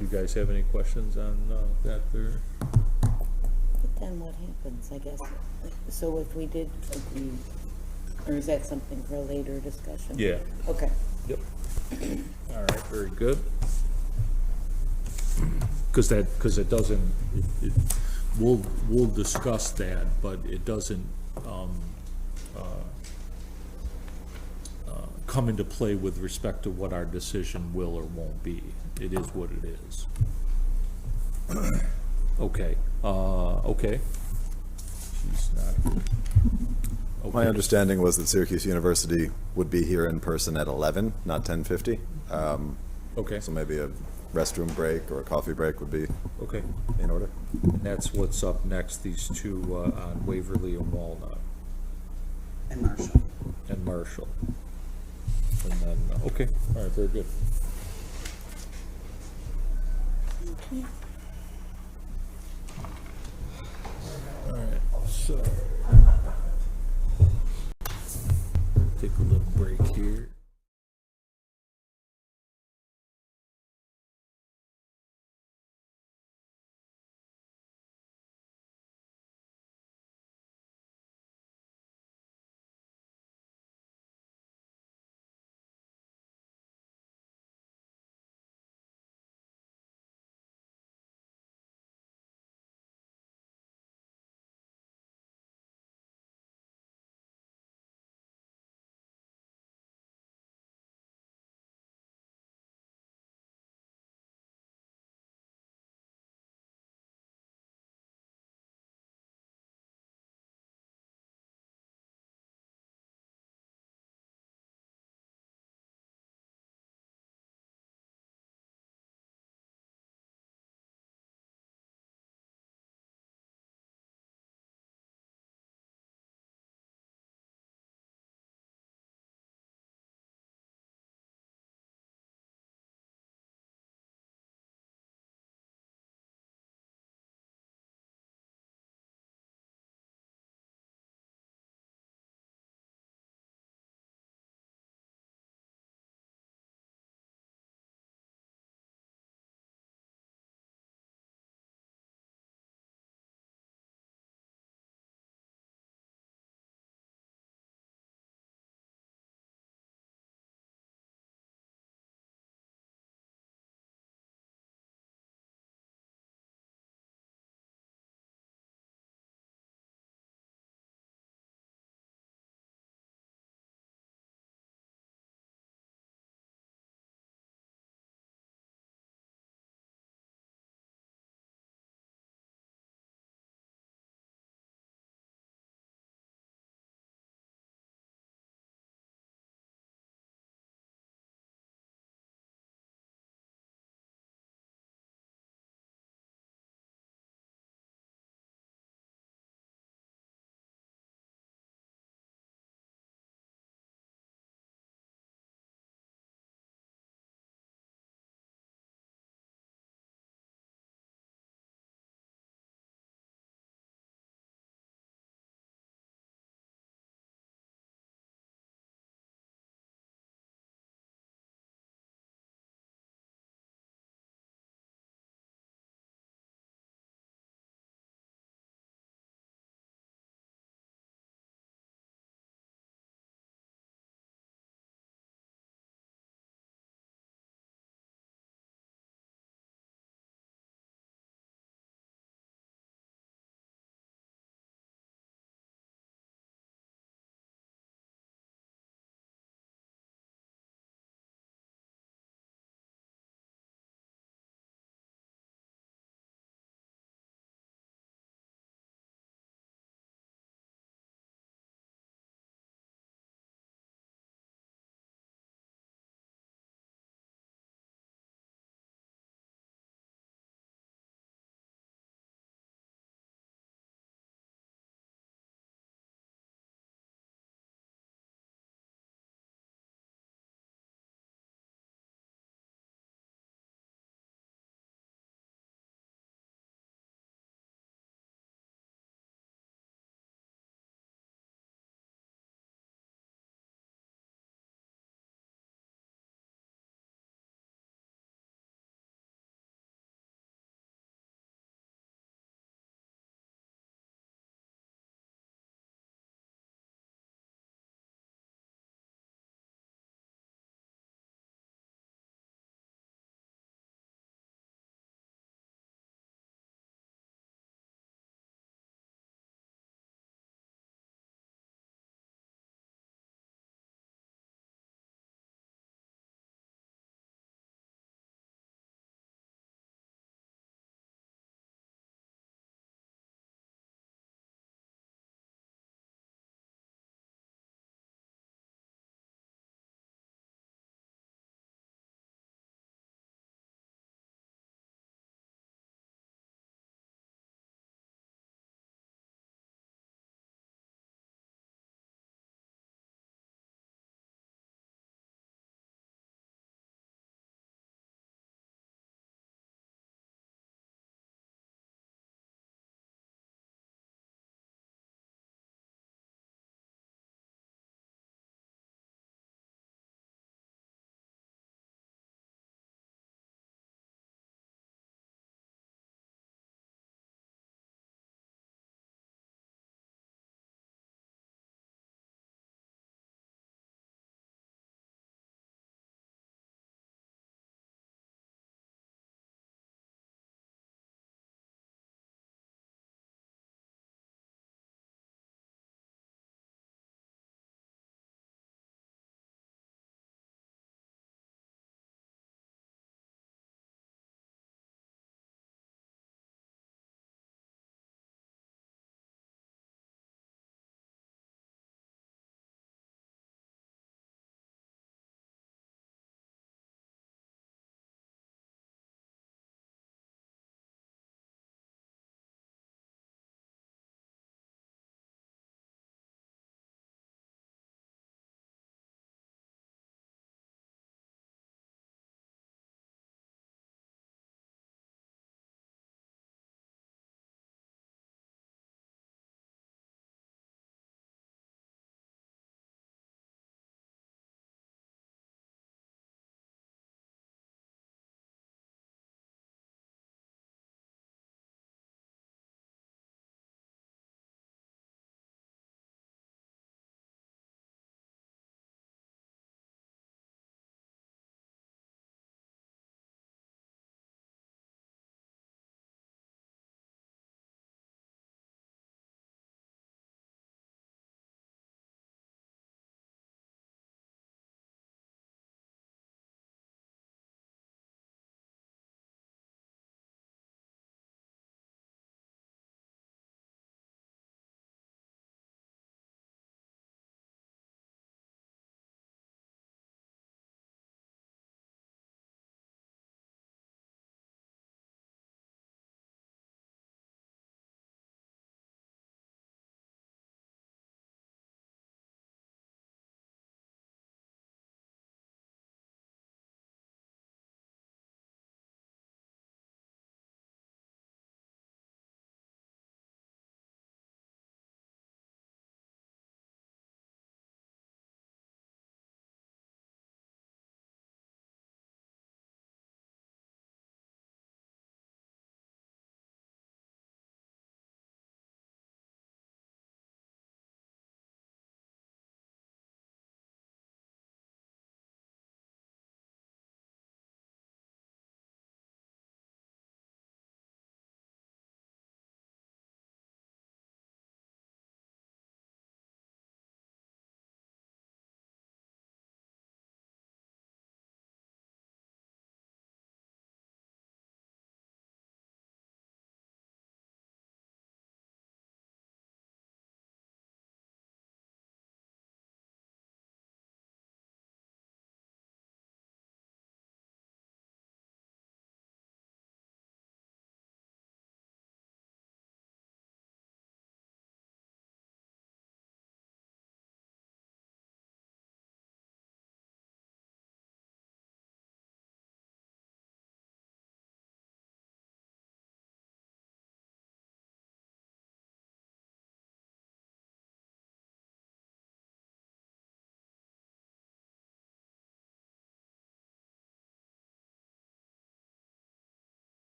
You guys have any questions on that there? But then what happens, I guess? So if we did agree, or is that something for a later discussion? Yeah. Okay. Yep. All right, very good. Because it doesn't, we'll discuss that, but it doesn't come into play with respect to what our decision will or won't be. It is what it is. Okay, okay. She's not here. My Okay. understanding was that Syracuse University would be here in person at 11, not 10:50. Okay, So maybe a restroom break or a coffee break would be okay. in order. And that's what's up next, these two on Waverly and Walnut And Marshall. and Marshall. And then, okay, all right, very good. All right, so take a little break here.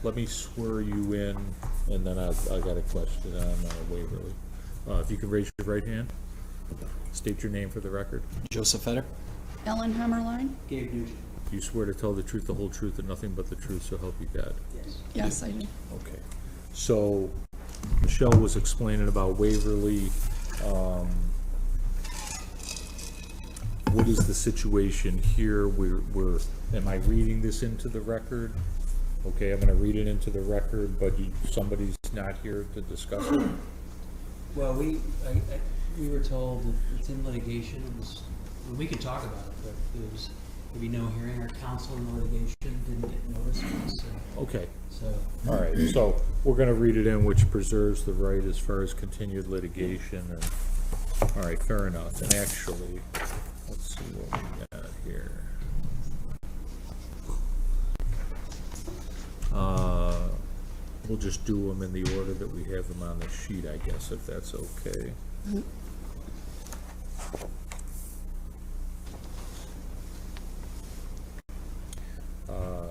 let me swear you in, and then I got a question on Waverly. If you could raise your right hand, state your name for the record. Joseph Fetter? Ellen Hammerline? Gabe Nugent. Do you swear to tell the truth, the whole truth, and nothing but the truth, so help you God? Yes. Yes, I do. Okay. So Michelle was explaining about Waverly. What is the situation here? Am I reading this into the record? Okay, I'm gonna read it into the record, but somebody's not here to discuss it? Well, we were told that it's in litigation. We could talk about it, but there'd be no hearing. Our counsel in the litigation didn't get notice of us. Okay, So, all right, so we're gonna read it in, which preserves the right as far as continued litigation, and, all right, fair enough. And actually, let's see what we got here. We'll just do them in the order that we have them on the sheet, I guess, if that's okay.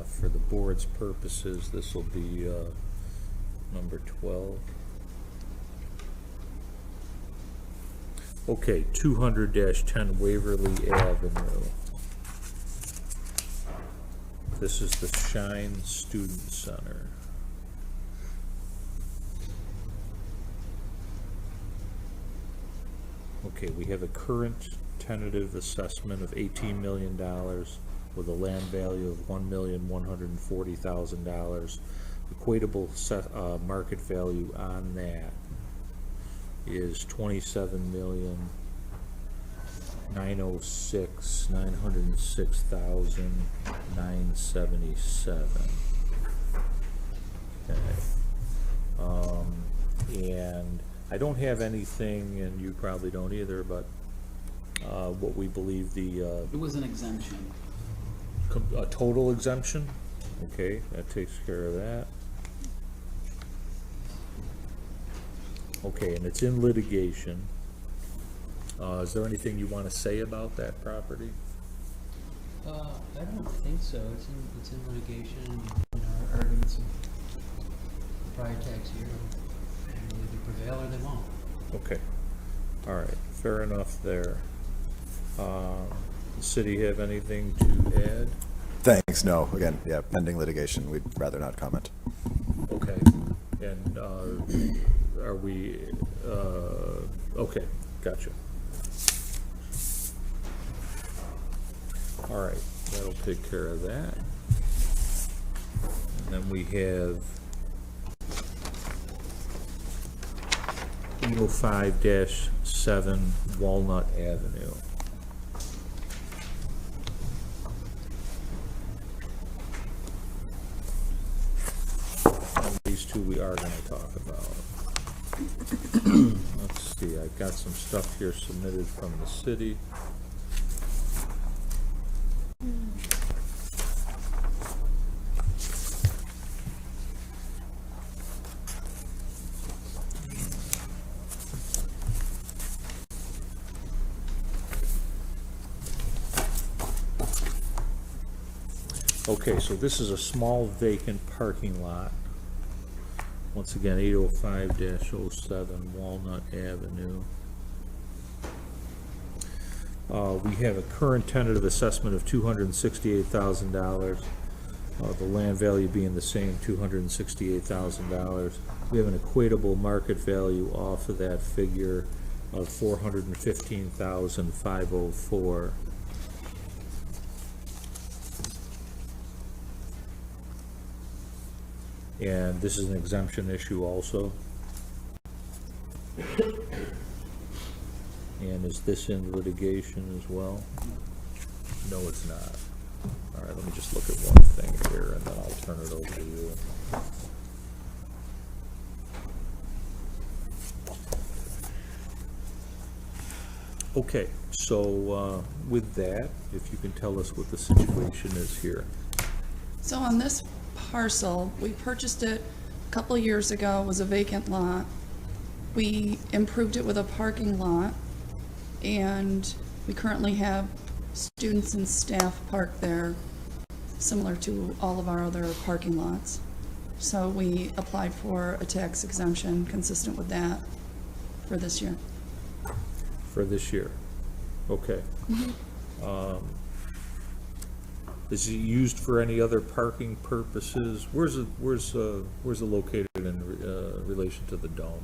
For the board's purposes, this will be number 12. Okay, 200-10 Waverly Avenue. This is the Shine Student Center. Okay, we have a current tentative assessment of $18 million with a land value of $1,140,000. Equatable market value on that is $27,906,977. Okay. And I don't have anything, and you probably don't either, but what we believe the It was an exemption. a total exemption. Okay, that takes care of that. Okay, and it's in litigation. Is there anything you want to say about that property? I don't think so. It's in litigation. Our arguments of prior tax year. They either prevail or they won't. Okay, all right, fair enough there. The city have anything to add? Thanks, no, again, yeah, pending litigation, we'd rather not comment. Okay, and are we, okay, gotcha. All right, that'll take care of that. And then we have 805-7 Walnut Avenue. And these two we are gonna talk about. Let's see, I've got some stuff here submitted from the city. Okay, so this is a small vacant parking lot. Once again, 805-07 Walnut Avenue. We have a current tentative assessment of $268,000. The land value being the same, $268,000. We have an equatable market value off of that figure of $415,504. And this is an exemption issue also. And is this in litigation as well? No, it's not. All right, let me just look at one thing here and then I'll turn it over to you. Okay, so with that, if you can tell us what the situation is here. So on this parcel, we purchased it a couple of years ago. It was a vacant lot. We improved it with a parking lot, and we currently have students and staff parked there. similar to all of our other parking lots. So we applied for a tax exemption consistent with that for this year. For this year? Okay. Is it used for any other parking purposes? Where's it located in relation to the dome?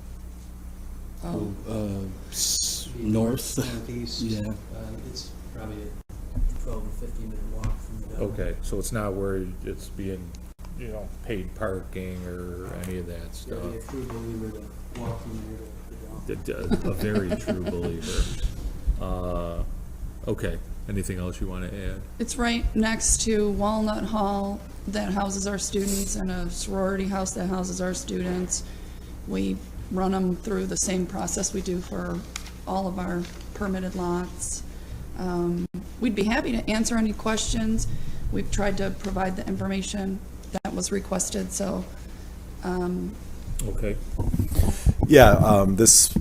North. Northeast. Yeah. It's probably a 12 to 15 minute walk from the dome. Okay, so it's not where it's being, paid parking or any of that Gotta stuff. be a true believer to walk from there to the dome. A very true believer. Okay, anything else you want to add? It's right next to Walnut Hall that houses our students and a sorority house that houses our students. We run them through the same process we do for all of our permitted lots. We'd be happy to answer any questions. We've tried to provide the information that was requested, so Okay, Yeah, this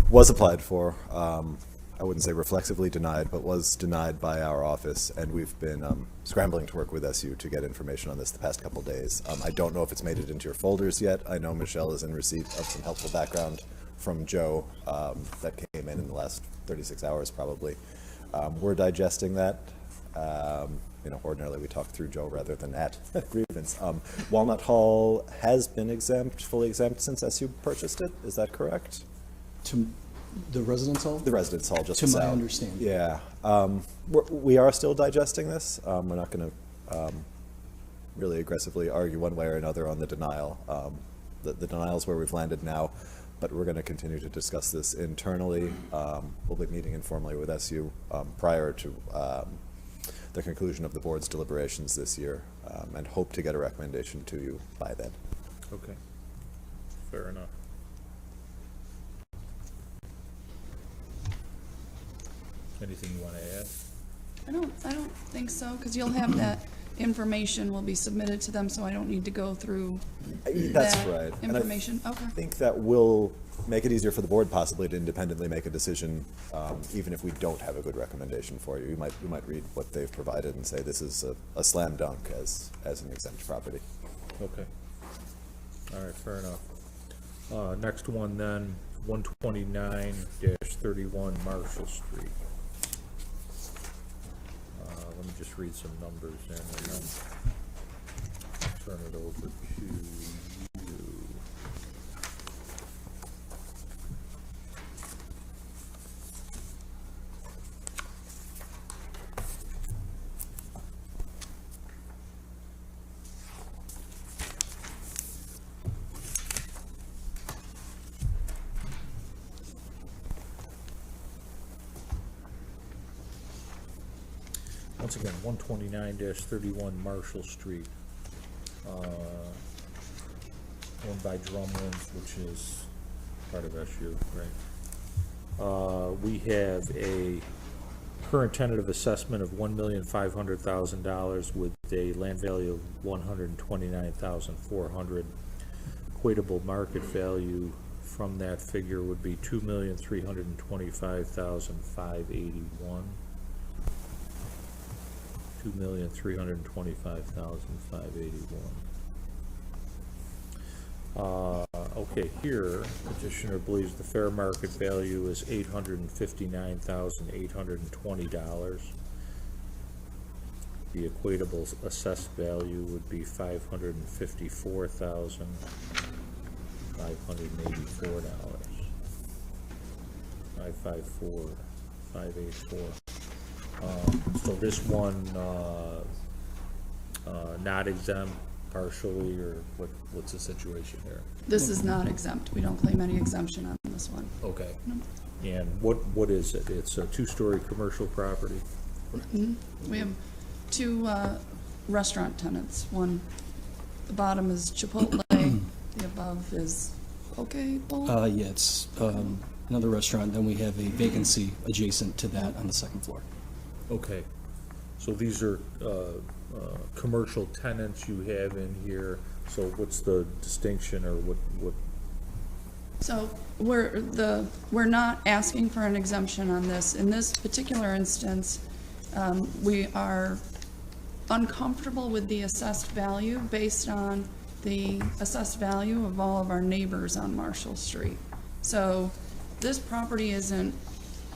was applied for. I wouldn't say reflexively denied, but was denied by our office, and we've been scrambling to work with SU to get information on this the past couple days. I don't know if it's made it into your folders yet. I know Michelle is in receipt of some helpful background from Joe that came in the last 36 hours probably. We're digesting that. Ordinarily we talk through Joe rather than at grievance. Walnut Hall has been exempt, fully exempt since SU purchased it. Is that correct? To the residence hall? The residence hall just To my south. understanding. Yeah. We are still digesting this. We're not going to really aggressively argue one way or another on the denial. The denial is where we've landed now, but we're going to continue to discuss this internally. We'll be meeting informally with SU prior to the conclusion of the board's deliberations this year, and hope to get a recommendation to you by then. okay, fair enough. Anything you want to add? I don't think so, because you'll have that information will be submitted to them, so I don't need to go through That's that right. And I information. Okay. think that will make it easier for the board possibly to independently make a decision, even if we don't have a good recommendation for you. You might read what they've provided and say this is a slam dunk as an exempt property. Okay. All right, fair enough. Next one then, 129-31 Marshall Street. Let me just read some numbers in and then turn it over to you. Once again, 129-31 Marshall Street, owned by Drumlins, which is part of SU, right? We have a current tentative assessment of $1,500,000 with a land value of $129,400. Equatable market value from that figure would be $2,325,581. $2,325,581. Okay, here, petitioner believes the fair market value is $859,820. The equatable assessed value would be $554,584. $554,584. So this one, not exempt partially, or what's the situation here? This is not exempt. We don't claim any exemption on this one. Okay. No. And what is it? It's a two-story commercial property? We have two restaurant tenants. One, the bottom is Chipotle, the above is Poke Bowl. Yeah, it's another restaurant. Then we have a vacancy adjacent to that on the second floor. Okay. So these are commercial tenants you have in here. So what's the distinction, or what? So we're not asking for an exemption on this. In this particular instance, we are uncomfortable with the assessed value based on the assessed value of all of our neighbors on Marshall Street. So this property isn't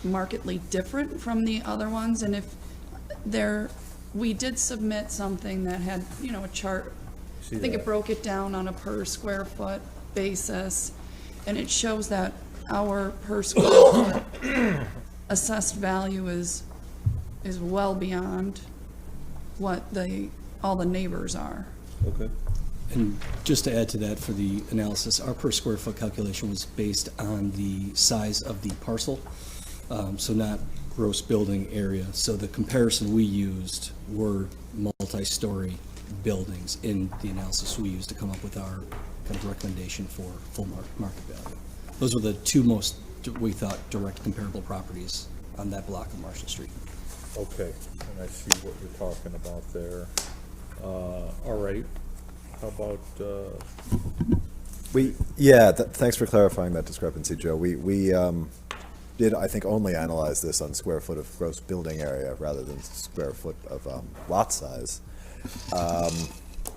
markedly different from the other ones, and if we did submit something that had, you know, a chart. I think it broke it down on a per square foot basis, and it shows that our per square foot assessed value is well beyond what all the neighbors are. Okay. And just to add to that for the analysis, our per square foot calculation was based on the size of the parcel, so not gross building area. So the comparison we used were multi-story buildings in the analysis we used to come up with our kind of recommendation for full market value. Those were the two most, we thought, direct comparable properties on that block of Marshall Street. Okay, and I see what you're talking about there. All right, how about, Thanks for clarifying that discrepancy, Joe. We did, I think, only analyze this on square foot of gross building area rather than square foot of lot size.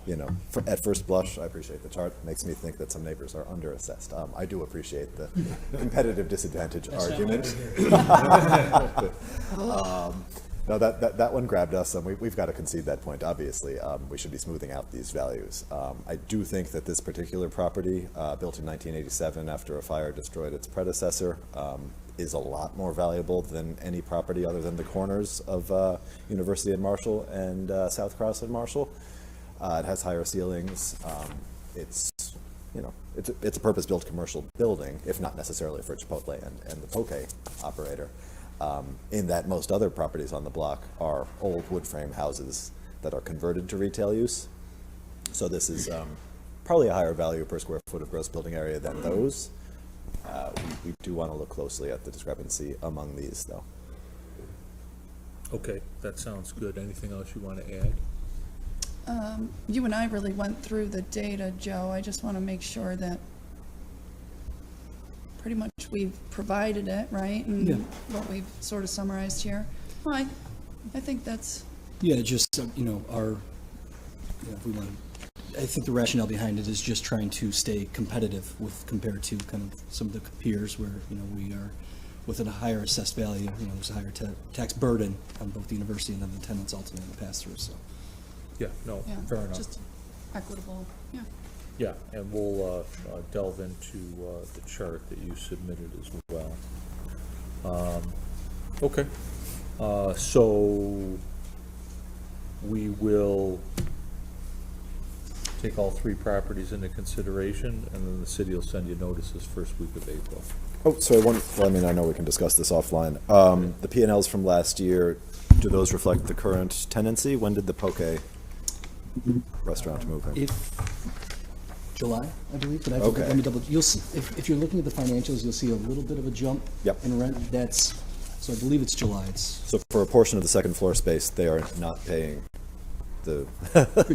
You know, at first blush, I appreciate the chart. Makes me think that some neighbors are underassessed. I do appreciate the competitive disadvantage argument. No, that one grabbed us, and we've got to concede that point. Obviously, we should be smoothing out these values. I do think that this particular property, built in 1987 after a fire destroyed its predecessor, is a lot more valuable than any property other than the corners of University and Marshall and South Cross and Marshall. It has higher ceilings. It's a purpose-built commercial building, if not necessarily for Chipotle and the poke operator. In that most other properties on the block are old wood frame houses that are converted to retail use. So this is probably a higher value per square foot of gross building area than those. We do want to look closely at the discrepancy among these, though. okay, that sounds good. Anything else you want to add? You and I really went through the data, Joe. I just want to make sure that pretty much we've provided it, right? And Yeah. what we've sort of summarized here. Well, I think that's, Yeah, just, if we want to, I think the rationale behind it is just trying to stay competitive compared to kind of some of the peers where, we are within a higher assessed value, there's a higher tax burden on both the university and then the tenants ultimately in the pass-through, so. Yeah, no, yeah, fair enough. just equitable, yeah. Yeah, and we'll delve into the chart that you submitted as well. Okay, so we will take all three properties into consideration, and then the city will send you notices first week of April. Oh, sorry, I know we can discuss this offline. The P&Ls from last year, do those reflect the current tenancy? When did the Poke restaurant move in? July, I believe, but Okay. let me double, you'll see, if you're looking at the financials, you'll see a little bit of a jump Yep. in rent. So I believe it's July. So for a portion of the second floor space, they are not paying the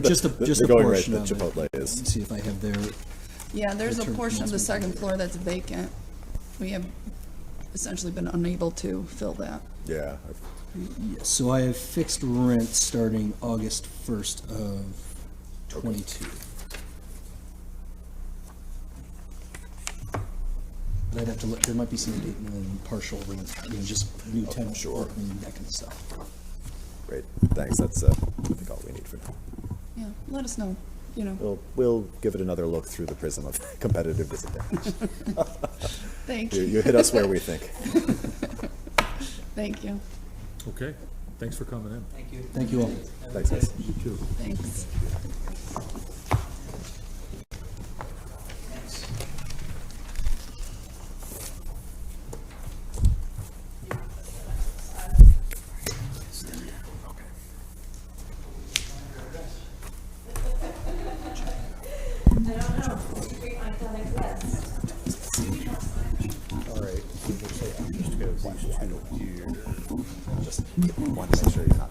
Just a the going rate portion that of Chipotle it. is. Let's see if I have their, Yeah, there's a Return portion of the commencement second date. floor that's vacant. We have essentially been unable to fill that. Yeah. yes, so I have fixed rent starting August 1st of 22. But I'd have to look, there might be some date and then partial rent, just new tenant sure. and that kind of stuff. Great. Thanks. That's I think all we need for now. Yeah, let us know, We'll give it another look through the prism of competitive disadvantage. Thank You you. hit us where we think. Thank you. Okay, thanks for coming in. Thank you. Thank you all. Thanks, guys. You too. Thanks. Thanks. All right, so we'll say I'll just have these two here. Just want to make sure you're not.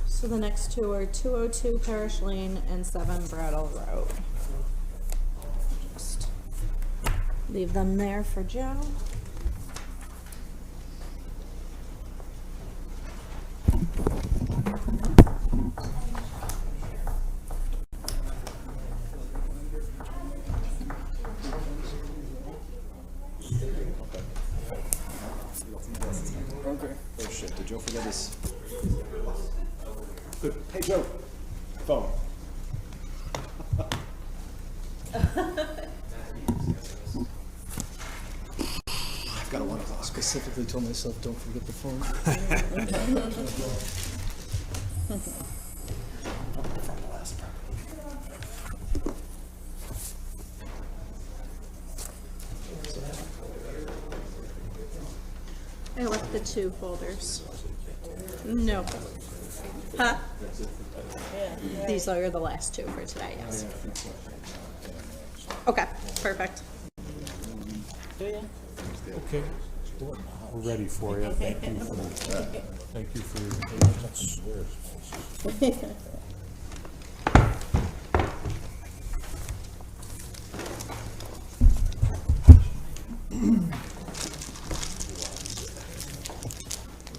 So So the next two are 202 Parish Lane and 7 Brattle Road. Just leave them there for Joe. Okay. Oh shit, did Joe forget his? Good. Hey Joe, phone. I've got a 1 o'clock. Specifically told myself, don't forget the phone. I left the 2 folders. No. Huh? These are the last 2 for today, yes. Okay, perfect. Okay, we're ready for you. Thank you for your patience.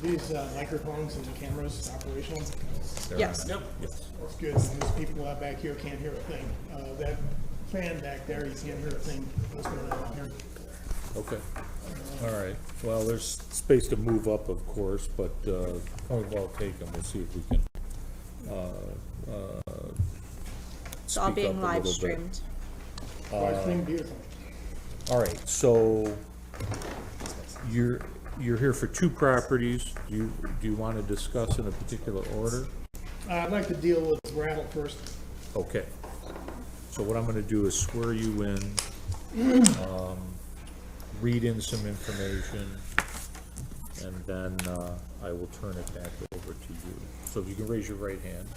These microphones and the cameras operational? Yes. That's good. These people out back here can't hear a thing. That fan back there, you can't hear a thing. What's going on out here? Okay, all right. Well, there's space to move up, of course, but point well taken. We'll see if we can It's all speak being up a live little bit. streamed. Live stream, beautiful. All right, so you're here for 2 properties. Do you want to discuss in a particular order? I'd like to deal with Rattle first. Okay. So what I'm going to do is swear you in, read in some information, and then I will turn it back over to you. So if you can raise your right hand,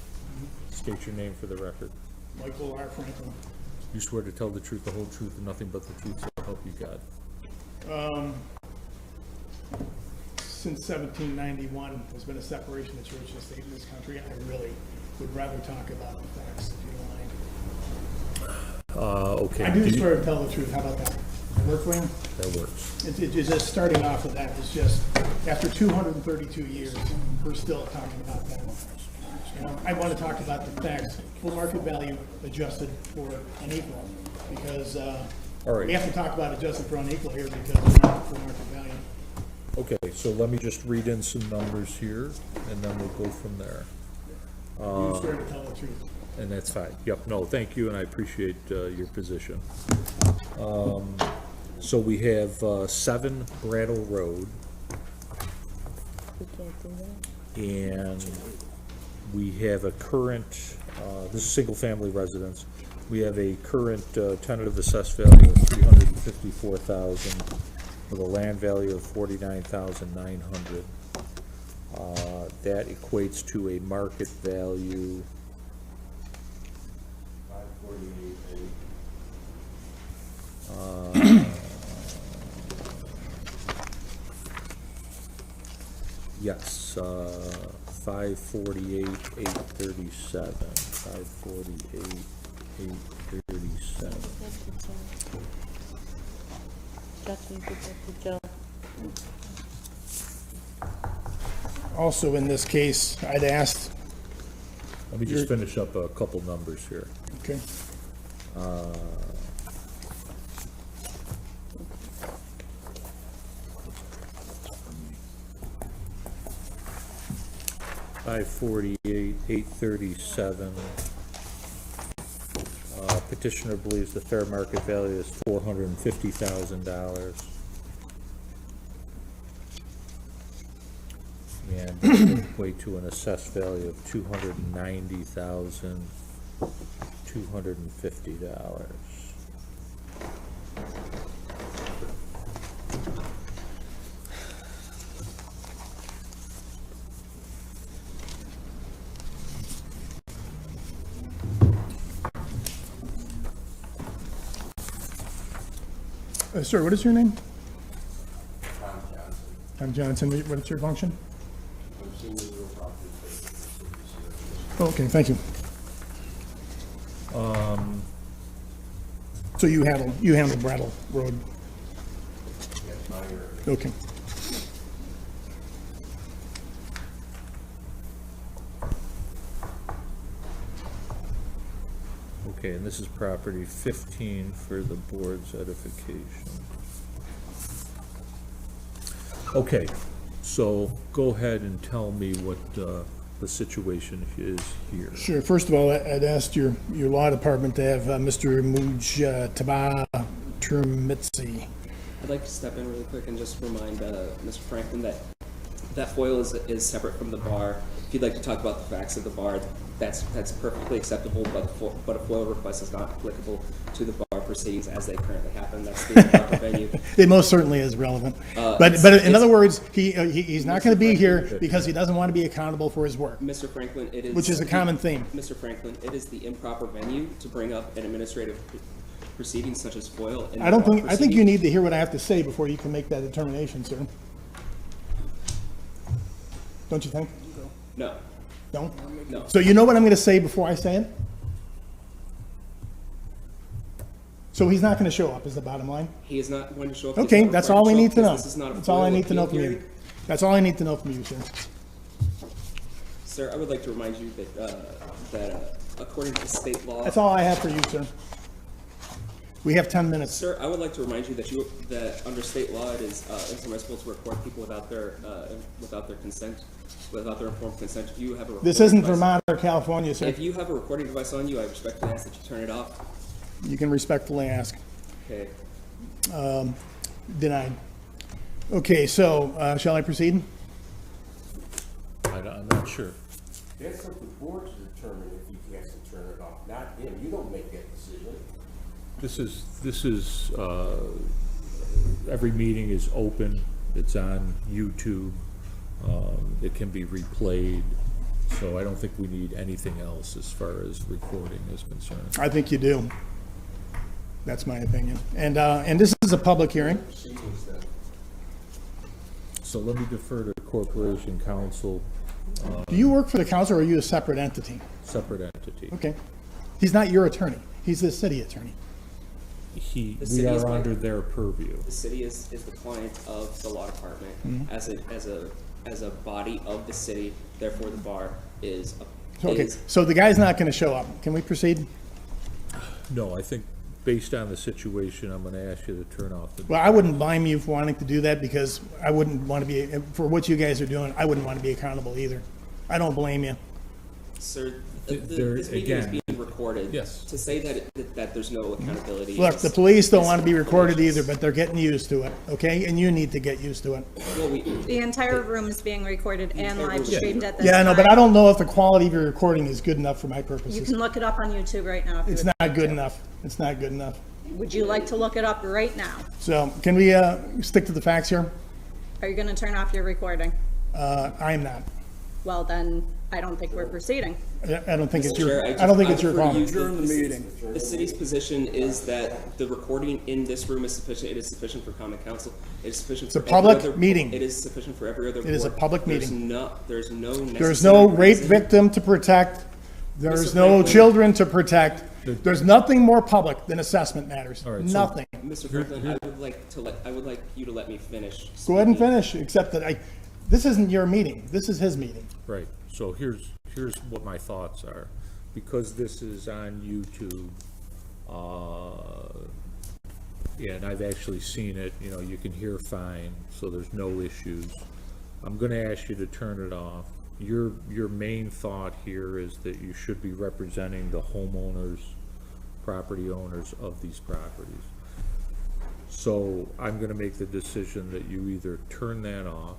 state your name for the record. Michael R. Franklin. You swear to tell the truth, the whole truth, and nothing but the truth, so help you God. Since 1791, there's been a separation of church and state in this country. I really would rather talk about the facts, if you don't mind. Okay. I do swear to tell the truth. How about that? Work for you? That works. It's just starting off with that. It's just, after 232 years, we're still talking about that. You know, I want to talk about the facts, full market value adjusted for unequal, because All right. we have to talk about adjusted for unequal here because we're not full market value. Okay, so let me just read in some numbers here, and then we'll go from there. You swear to tell the truth. And that's fine. Yep, no, thank you, and I appreciate your position. So we have 7 Brattle Road, We can't do that. and we have a current, this is single-family residence. We have a current tentative assessed value of $354,000 with a land value of $49,900. That equates to a market value. Yes, 548,837. 548,837. Justin, give that to Joe. Also, in this case, I'd asked, Let me just finish up a couple numbers here. okay, 548,837. Petitioner believes the fair market value is $450,000. And that would equate to an assessed value of $290,250. sir, what is your name? Tom Johnson. What is your function? Okay, thank you. So you handle Brattle Road? Okay. Okay, and this is property 15 for the board's edification. Okay, so go ahead and tell me what the situation is here. Sure. First of all, I'd asked your law department to have Mr. Mujtaba Termitzi. I'd like to step in really quick and just remind Mr. Franklin that that foil is separate from the bar. If you'd like to talk about the facts of the bar, that's perfectly acceptable, but a FOIL request is not applicable to the bar proceedings as they currently happen. That's the proper venue. It most certainly is relevant. But in other words, he's not going to be here because he doesn't want to be accountable for his work, Mr. Franklin, it is... which is a common theme. Mr. Franklin, it is the improper venue to bring up an administrative proceeding such as FOIL. in the I bar think you proceeding. need to hear what I have to say before you can make that determination, sir. Don't you think? No, Don't? no. So you know what I'm going to say before I say it? So he's not going to show up, is the bottom line? He is not going to show up. Okay, He's not that's required all we show up need to know. because This is not a That's all I FOIL need to know appeal from you. hearing. That's all I need to know from you, sir. Sir, I would like to remind you that according to state law... That's all I have for you, sir. We have 10 minutes. Sir, I would like to remind you that under state law, it is impermissible to record people without their consent, without their informed consent. If you have a This recording isn't device- Vermont or California, sir. If you have a recording device on you, I respectfully ask that you turn it off. You can respectfully ask. Okay. Denied. Okay, so shall I proceed? I'm not sure. That's up to the board to determine if he has to turn it off, not him. You don't make that decision. This is, every meeting is open, it's on YouTube, it can be replayed, so I don't think we need anything else as far as recording is concerned. I think you do. That's my opinion. And this is a public hearing. So let me defer to Corporation Counsel, Do you work for the council or are you a separate entity? separate entity. Okay. He's not your attorney. He's the city attorney. We city is are my- under their purview. The city is the client of the law department Mm-hmm. as a body of the city. Therefore, the bar is Okay, so the guy's not going to show up. Can we proceed? No, I think based on the situation, I'm gonna ask you to turn off the, Well, I wouldn't blame you for wanting to do that because I wouldn't want to be, for what you guys are doing, I wouldn't want to be accountable either. I don't blame you. Sir, There- this meeting is again- being recorded. Yes. To say that there's no accountability. Look, is- the police don't is want to be recorded outrageous. either, but they're getting used to it, okay? And you need to get used to it. Well, The entire room is being recorded and live streamed at this Yeah, I know, time. but I don't know if the quality of your recording is good enough for my You purposes. can look it up on YouTube right now. if you It's would not like good to. enough. It's not good enough. Would you like to look it up right now? So can we stick to the facts here? Are you gonna turn off your recording? I am not. Well, then, I don't think we're proceeding. I don't think it's Mr. Chair, your, I don't think it's your defer to call. you. The city's position is that the recording in this room is sufficient. It is sufficient for common council. It is sufficient It's a for every public other- meeting. It is sufficient for every other board. It is a public There's meeting. there's no There's necessary no rape reason- victim to protect. There's Mr. no Franklin. children to protect. There's nothing more public than assessment matters. All right, so- Nothing. Mr. Franklin, I would like you to let me finish. Go ahead and speaking. finish, except that this isn't your meeting. This is his meeting. right, so here's what my thoughts are. Because this is on YouTube, and I've actually seen it, you can hear fine, so there's no issues. I'm gonna ask you to turn it off. Your main thought here is that you should be representing the homeowners, property owners of these properties. So I'm gonna make the decision that you either turn that off,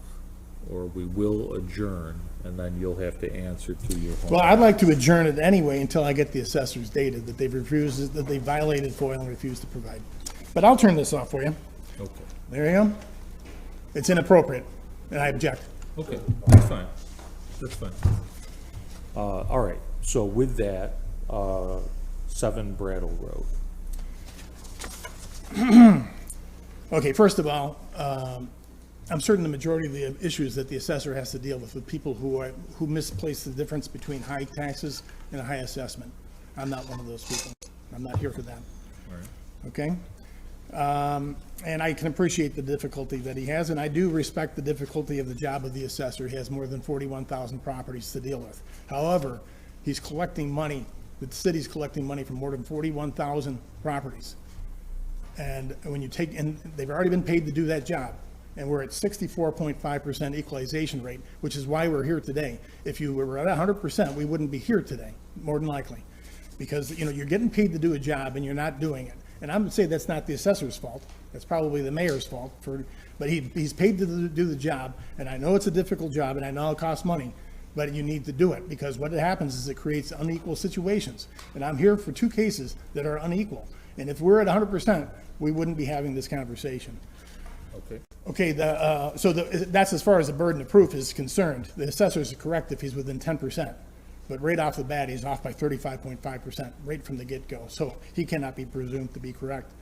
or we will adjourn, and then you'll have to answer to your home. Well, I'd like to adjourn it anyway until I get the assessor's data that that they violated FOIL and refused to provide. But I'll turn this off for you. Okay, There you go. It's inappropriate, and I object. okay, that's fine, that's fine. All right, so with that, 7 Brattle Road. Okay, first of all, I'm certain the majority of the issues that the assessor has to deal with people who misplace the difference between high taxes and a high assessment. I'm not one of those people. I'm not here for that. Okay? And I can appreciate the difficulty that he has, and I do respect the difficulty of the job of the assessor. He has more than 41,000 properties to deal with. However, he's collecting money, the city's collecting money from more than 41,000 properties. And when you take, and they've already been paid to do that job, and we're at 64.5% equalization rate, which is why we're here today. If you were at 100%, we wouldn't be here today, more than likely. Because, you know, you're getting paid to do a job and you're not doing it. And I'm gonna say that's not the assessor's fault. That's probably the mayor's fault but he's paid to do the job, and I know it's a difficult job, and I know it costs money, but you need to do it, because what happens is it creates unequal situations. And I'm here for two cases that are unequal. And if we're at 100%, we wouldn't be having this conversation. Okay. Okay, that's as far as the burden of proof is concerned. The assessor is correct if he's within 10%. But right off the bat, he's off by 35.5%, right from the get-go. So he cannot be presumed to be correct.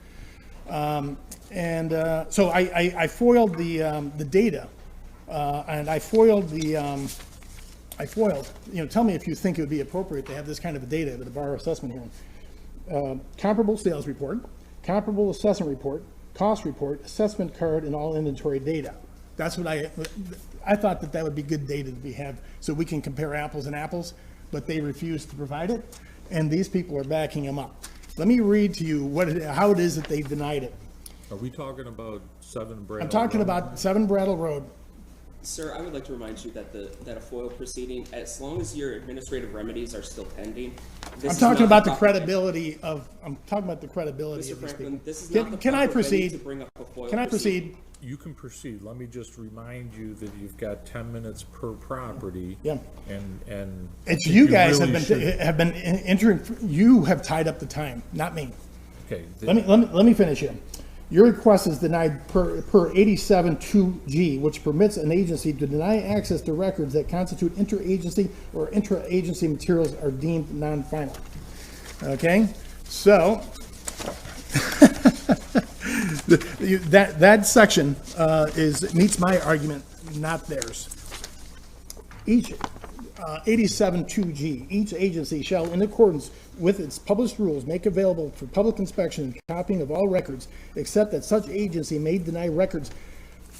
So I foiled the data, and I foiled, tell me if you think it would be appropriate to have this kind of a data with a bar assessment hearing. Comparable sales report, comparable assessment report, cost report, assessment card, and all inventory data. That's what I thought that would be good data that we have, so we can compare apples and apples, but they refuse to provide it, and these people are backing them up. Let me read to you how it is that they denied it. Are we talking about 7 Brattle? I'm talking about 7 Brattle Road. Sir, I would like to remind you that that a FOIL proceeding, as long as your administrative remedies are still pending. I'm talking about the credibility of Mr. these Franklin, people. this is not the Can I proper venue proceed? to bring up a FOIL Can I proceeding. proceed? You can proceed. Let me just remind you that you've got 10 minutes per property. Yeah. And It's you guys really have been entering, you have tied up the time, not me. Okay. Let me finish here. Your request is denied per 87-2G, which permits an agency to deny access to records that constitute interagency or intra-agency materials are deemed non-final. Okay, so that section meets my argument, not theirs. Each 87-2G, each agency shall, in accordance with its published rules, make available for public inspection and copying of all records, except that such agency may deny records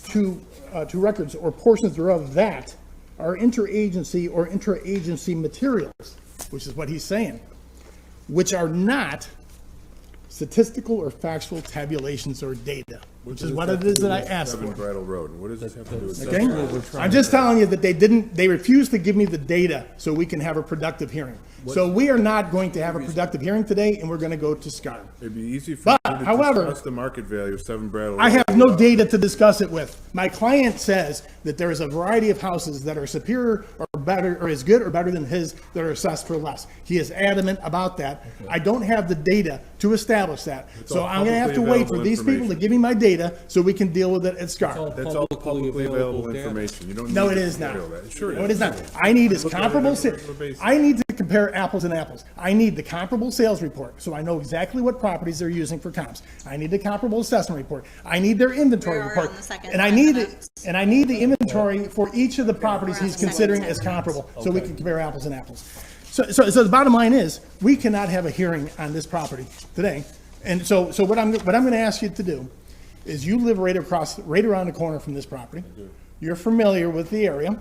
to records or portions thereof that are interagency or intra-agency materials, which is what he's saying, which are not statistical or factual tabulations or data, which is what it is that I asked for. 7 Brattle Road. What does this have to do with? Okay? I'm just telling you that they refused to give me the data so we can have a productive hearing. So we are not going to have a productive hearing today, and we're going to go to SCAR. It'd be easy for you to however, discuss the market value of 7 Brattle Road. I have no data to discuss it with. My client says that there is a variety of houses that are superior or better, or as good or better than his, that are assessed for less. He is adamant about that. I don't have the data to establish that. So I'm going to have to wait for these people to give me my data so we can deal with it at SCAR. That's all publicly available information. You don't need No, to it is not. reveal that. Sure No, it is not. I need is comparable, I need to compare apples and apples. I need the comparable sales report, so I know exactly what properties they're using for comps. I need the comparable assessment report. I need their inventory We're report. on the second And I time need for it, and I need the inventory for each of the properties We're on he's the second considering 10 as minutes. comparable, so we can compare apples and apples. So the bottom line is, we cannot have a hearing on this property today. And so what I'm gonna ask you to do is, you live right around the corner from this property. You're familiar with the area.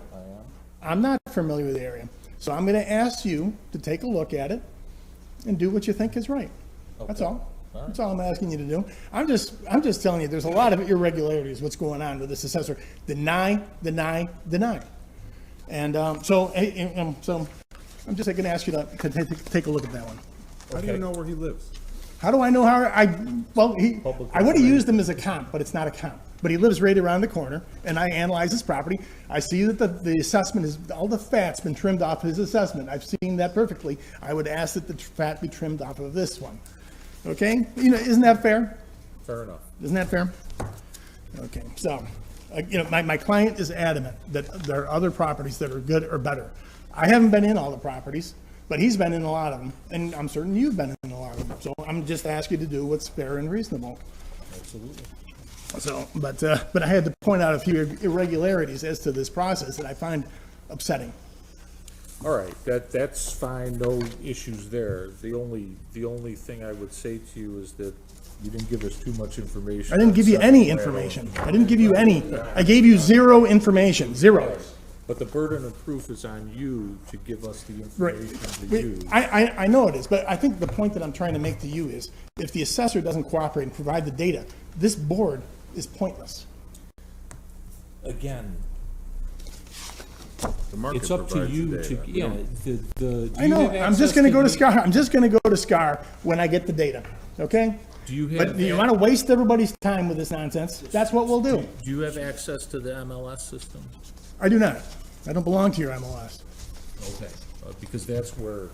I'm not familiar with the area. So I'm gonna ask you to take a look at it and do what you think is right. That's all. That's all I'm asking you to do. I'm just telling you, there's a lot of irregularities, what's going on with this assessor. Deny. And so I'm just gonna ask you to take a look at that one. How do you know where he lives? How do I know how I would have used him as a comp, but it's not a comp. But he lives right around the corner, and I analyze his property. I see that the assessment is, all the fat's been trimmed off his assessment. I've seen that perfectly. I would ask that the fat be trimmed off of this one. Okay? Isn't that fair? Fair enough. Isn't that fair? Okay, so, my client is adamant that there are other properties that are good or better. I haven't been in all the properties, but he's been in a lot of them, and I'm certain you've been in a lot of them. So I'm just asking you to do what's fair and reasonable. Absolutely. So, but I had to point out a few irregularities as to this process that I find upsetting. All right, that's fine, no issues there. The only thing I would say to you is that you didn't give us too much information. I didn't give you any information. I didn't give you any. I gave you zero information, zero. But the burden of proof is on you to give us the Right. information to use. I know it is, but I think the point that I'm trying to make to you is, if the assessor doesn't cooperate and provide the data, this board is pointless. Again, The market it's up to provides the you data. to, yeah, do I you know, have I'm access just gonna go to the- SCAR, I'm just gonna go to SCAR when I get the data, okay? Do you But have, you wanna waste everybody's time with this nonsense, that's what we'll do. do you have access to the MLS system? I do not. I don't belong to your MLS. Okay, because that's where,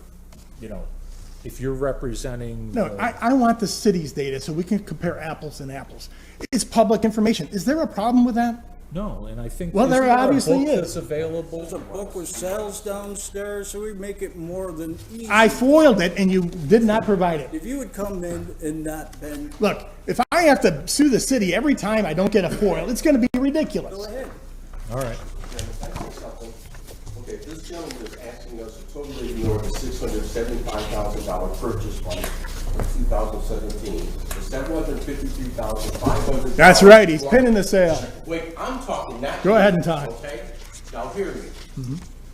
if you're representing. No, I want the city's data so we can compare apples and apples. It's public information. Is there a problem with that? No, and I think. Well, there isn't a obviously book is. That's available. There's a book with sales downstairs, so we make it more than easy. I foiled it and you did not provide it. If you would come in and not been, Look, if I have to sue the city every time I don't get a foil, it's gonna be ridiculous. go ahead. All right. Can I say something? Okay, this gentleman is asking us to totally ignore the $675,000 purchase price from 2017. The $753,500. That's right, he's pinning the sale. Wait, I'm talking, not. Go ahead and talk. Okay? Now, hear me.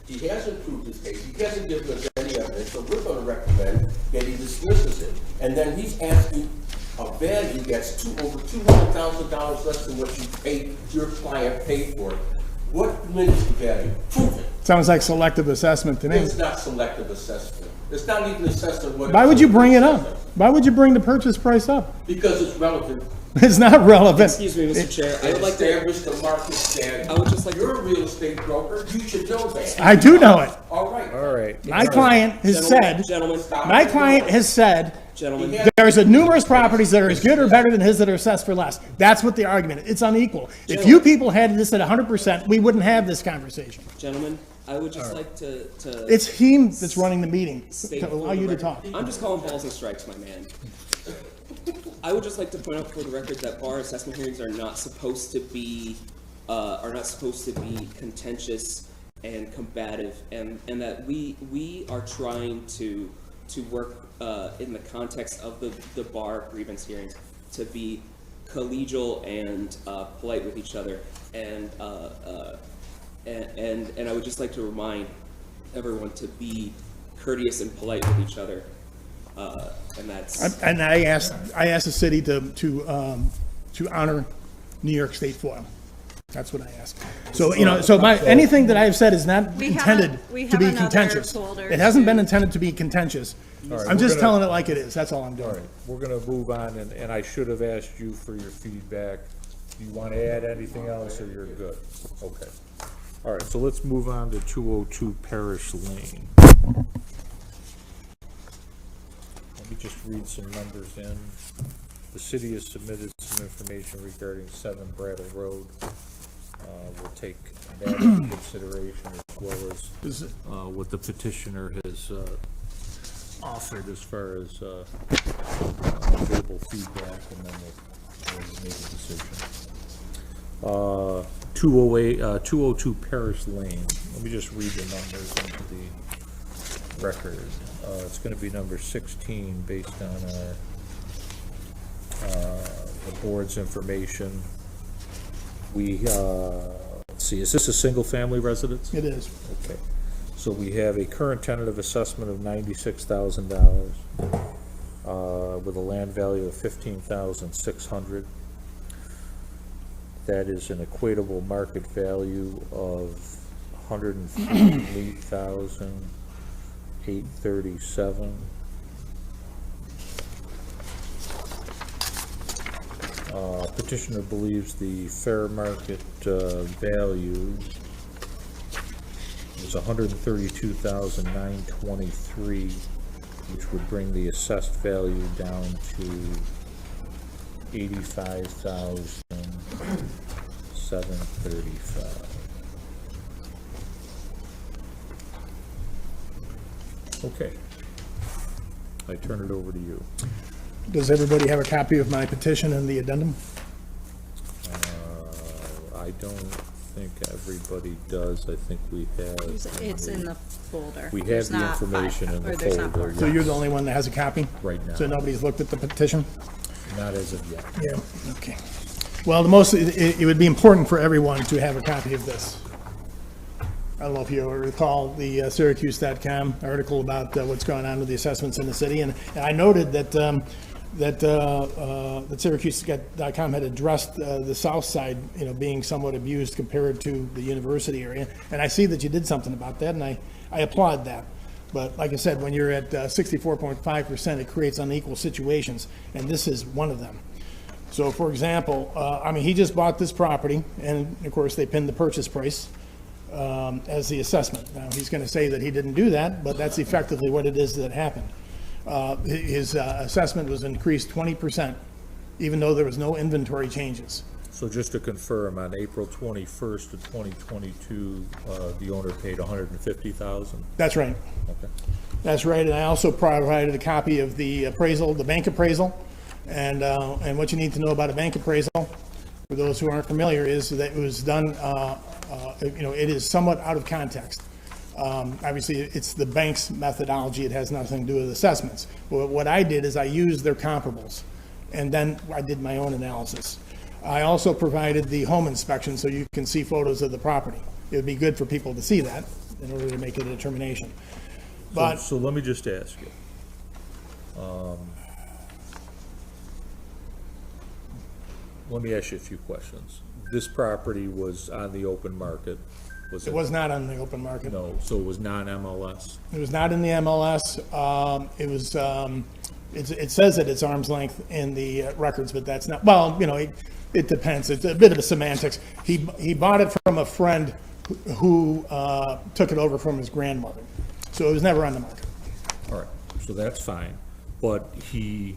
He hasn't proved his case, he hasn't given us any evidence, so we're gonna recommend that he dismisses it. And then he's asking a value that's over $200,000 less than what you paid, your client paid for it. What diminished the value? Prove it. Sounds like selective assessment to me. It's not selective assessment. It's not even assessing what. Why would you bring it up? Why would you bring the purchase price up? Because it's relevant. It's not relevant. Excuse me, Mr. Chair, I would like to, Establish the market standard. I would just like to- You're a real estate broker, you should know that. I do know it. All right. All right. My client has said, Gentlemen, my client has said, gentlemen, there's a numerous properties that are as good or better than his that are assessed for less. That's what the argument is. It's unequal. If you people had this at 100%, we wouldn't have this conversation. gentlemen, I would just like to. It's him that's running the meeting state to for allow the you to record- talk. I'm just calling balls and strikes, my man. I would just like to point out for the record that bar assessment hearings are not supposed to be contentious and combative, and that we are trying to work in the context of the bar grievance hearings to be collegial and polite with each other, and I would just like to remind everyone to be courteous and polite with each other, and that's. And I asked the city to honor New York State FOIL. That's what I asked. So, anything that I have said is not We intended we to have be another contentious. folder It hasn't been too. intended to be contentious. All right, I'm we're just gonna- telling it like it is. That's all I'm All doing. right, we're gonna move on, and I should have asked you for your feedback. Do you want to add anything else, or you're good? Okay. All right, so let's move on to 202 Parish Lane. Let me just read some numbers in. The city has submitted some information regarding 7 Brattle Road. We'll take that into consideration as well as what the petitioner has offered as far as available feedback, and then we'll make a decision. 202 Parish Lane. Let me just read the numbers into the record. It's going to be number 16 based on the board's information. We, let's see, is this a single-family residence? It is. Okay, so we have a current tentative assessment of $96,000, with a land value of $15,600. That is an equatable market value of $158,837. Petitioner believes the fair market value is $132,923, which would bring the assessed value down to $85,735. Okay. I turn it over to you. Does everybody have a copy of my petition and the addendum? I don't think everybody does. I think we have. It's in the folder. We have There's the not information five, in the or there's not folder. four. So you're the only one that has a copy? Right now. So nobody's looked at the petition? Not as of yet. Yeah, okay. Well, it would be important for everyone to have a copy of this. I don't know if you recall the Syracuse.com article about what's going on with the assessments in the city, and I noted that Syracuse.com had addressed the south side, being somewhat abused compared to the university area, and I see that you did something about that, and I applaud that. But like I said, when you're at 64.5%, it creates unequal situations, and this is one of them. So, for example, he just bought this property, and of course, they pinned the purchase price as the assessment. Now, he's going to say that he didn't do that, but that's effectively what it is that happened. His assessment was increased 20%, even though there was no inventory changes. So just to confirm, on April 21st of 2022, the owner paid $150,000? That's right. Okay. That's right, and I also provided a copy of the appraisal, the bank appraisal, and what you need to know about a bank appraisal, for those who aren't familiar, is that it was done, it is somewhat out of context. Obviously, it's the bank's methodology. It has nothing to do with assessments. But what I did is I used their comparables, and then I did my own analysis. I also provided the home inspection so you can see photos of the property. It would be good for people to see that in order to make a determination. But So let me just ask you. Let me ask you a few questions. This property was on the open market, was it? it was not on the open market. No, so it was non-MLS? It was not in the MLS. It says that it's arm's length in the records, but that's not, well, it depends. It's a bit of a semantics. He bought it from a friend who took it over from his grandmother. So it was never on the market. All right, so that's fine. But he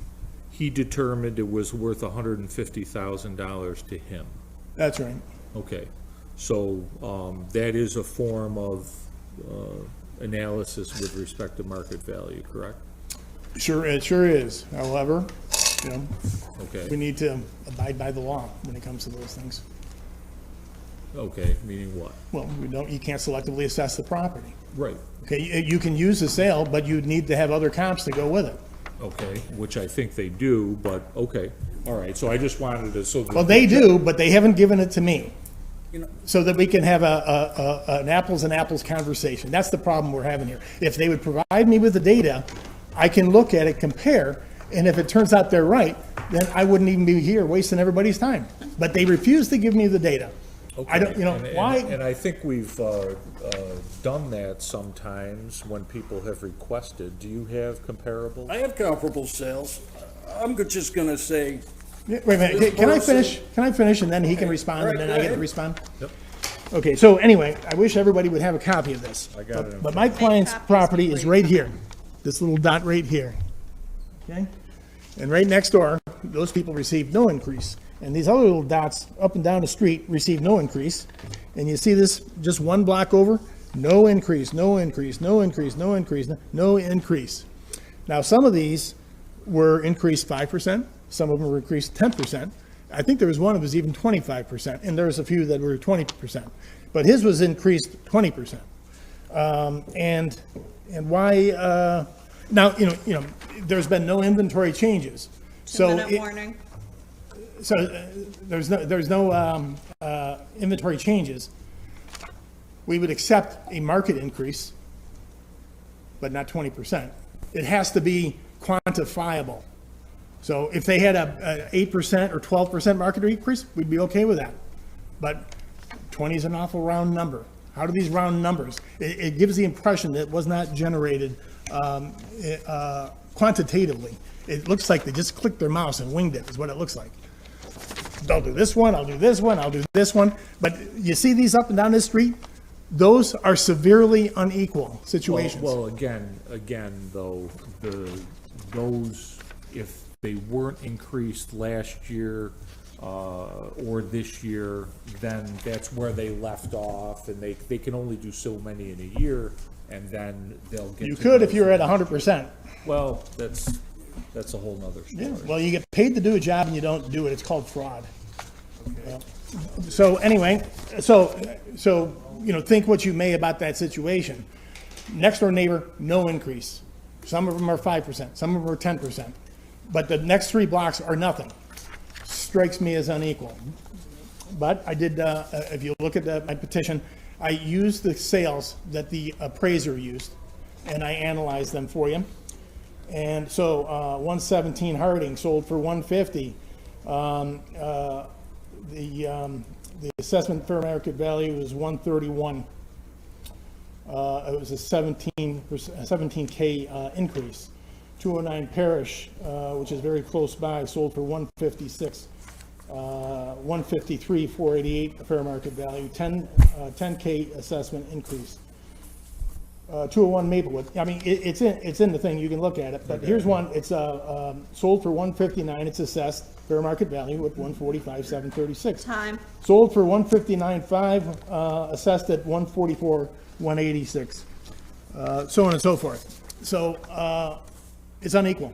determined it was worth $150,000 to him. That's right. Okay, so that is a form of analysis with respect to market value, correct? Sure, it sure is. However, Okay. we need to abide by the law when it comes to those things. Okay, meaning what? Well, you can't selectively assess the property. Right. Okay, you can use the sale, but you need to have other comps to go with it. Okay, which I think they do, but, okay, all right, so I just wanted to, Well, they do, but they haven't given it to me, so that we can have an apples and apples conversation. That's the problem we're having here. If they would provide me with the data, I can look at it, compare, and if it turns out they're right, then I wouldn't even be here wasting everybody's time. But they refuse to give me the data. I don't, why? And I think we've done that sometimes when people have requested. Do you have comparable? I have comparable sales. I'm just gonna say, Wait a minute, This can I person- finish? Can I finish and then he can respond and then I get to Right. respond? Yep. Okay, so anyway, I wish everybody would have a copy of this. I got it. But my client's property is right here, this little dot right here. Okay? And right next door, those people received no increase. And these other little dots up and down the street received no increase. And you see this, just one block over, no increase, no increase, no increase, no increase, no increase. Now, some of these were increased 5%, some of them were increased 10%. I think there was one that was even 25%, and there was a few that were 20%. But his was increased 20%. And why, now, there's been no inventory changes. So Two-minute warning. there's no inventory changes. We would accept a market increase, but not 20%. It has to be quantifiable. So if they had a 8% or 12% market increase, we'd be okay with that. But 20 is an awful round number. How do these round numbers? It gives the impression that it was not generated quantitatively. It looks like they just clicked their mouse and winged it, is what it looks like. I'll do this one, I'll do this one, I'll do this one. But you see these up and down this street? Those are severely unequal situations. Well, again, though, those, if they weren't increased last year or this year, then that's where they left off, and they can only do so many in a year, and then they'll get. You could if you were at 100%. Well, that's a whole nother story. Yeah, well, you get paid to do a job and you don't do it. It's called fraud. Yeah. So anyway, so, you know, think what you may about that situation. Next door neighbor, no increase. Some of them are 5%, some of them are 10%. But the next 3 blocks are nothing. Strikes me as unequal. But I did, if you look at my petition, I used the sales that the appraiser used, and I analyzed them for you. And so 117 Harding sold for 150. The assessment fair market value was 131. It was a 17K increase. 209 Parish, which is very close by, sold for 156. 153, 488 fair market value, 10K assessment increase. 201 Maplewood. I mean, it's in the thing. You can look at it. But here's one. It's sold for 159. It's assessed fair market value at 145, 736. Time. Sold for 159.5. Assessed at 144, 186. So on and so forth. So it's unequal.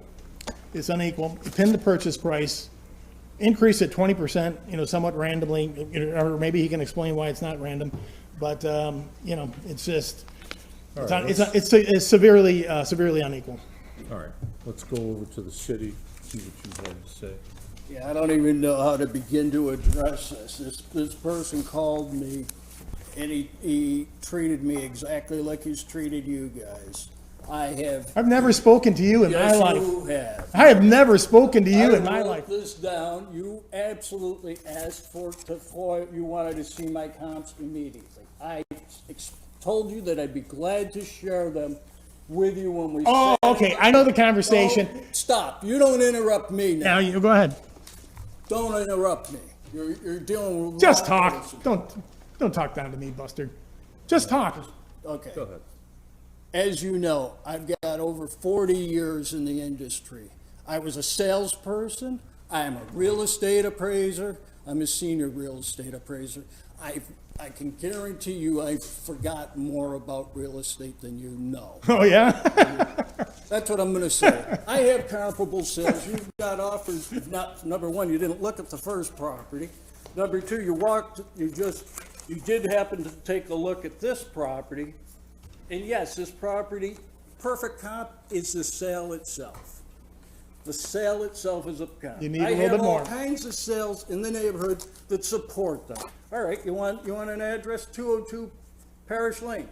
It's unequal. Pin the purchase price. Increase it 20%. You know, somewhat randomly, or maybe he can explain why it's not random. But you know, it's just. It's severely unequal. All right, let's go over to the city, see what you have to say. Yeah, I don't even know how to begin to address this. This person called me, and he treated me exactly like he's treated you guys. I've never spoken to you in my life. Yes, you have. I have never spoken to you in my I life. wrote this down. You absolutely asked for you wanted to see my comps immediately. I told you that I'd be glad to share them with you when we. Oh, okay. I know the conversation. Oh, stop! You don't interrupt me now. Now you go ahead. Don't interrupt me. You're dealing with. Just talk. Don't talk down to me, Buster. Just talk. Okay. Go ahead. As you know, I've got over 40 years in the industry. I was a salesperson. I am a real estate appraiser. I'm a senior real estate appraiser. I can guarantee you I've forgotten more about real estate than you know. Oh, yeah? That's what I'm going to say. I have comparable sales. You've got offers. Not, number one, you didn't look at the first property. Number two, you did happen to take a look at this property. And yes, this property, perfect comp is the sale itself. The sale itself is a comp. You need a little bit more. I have all kinds of sales in the neighborhood that support them. All right, you want an address, 202 Parish Lane.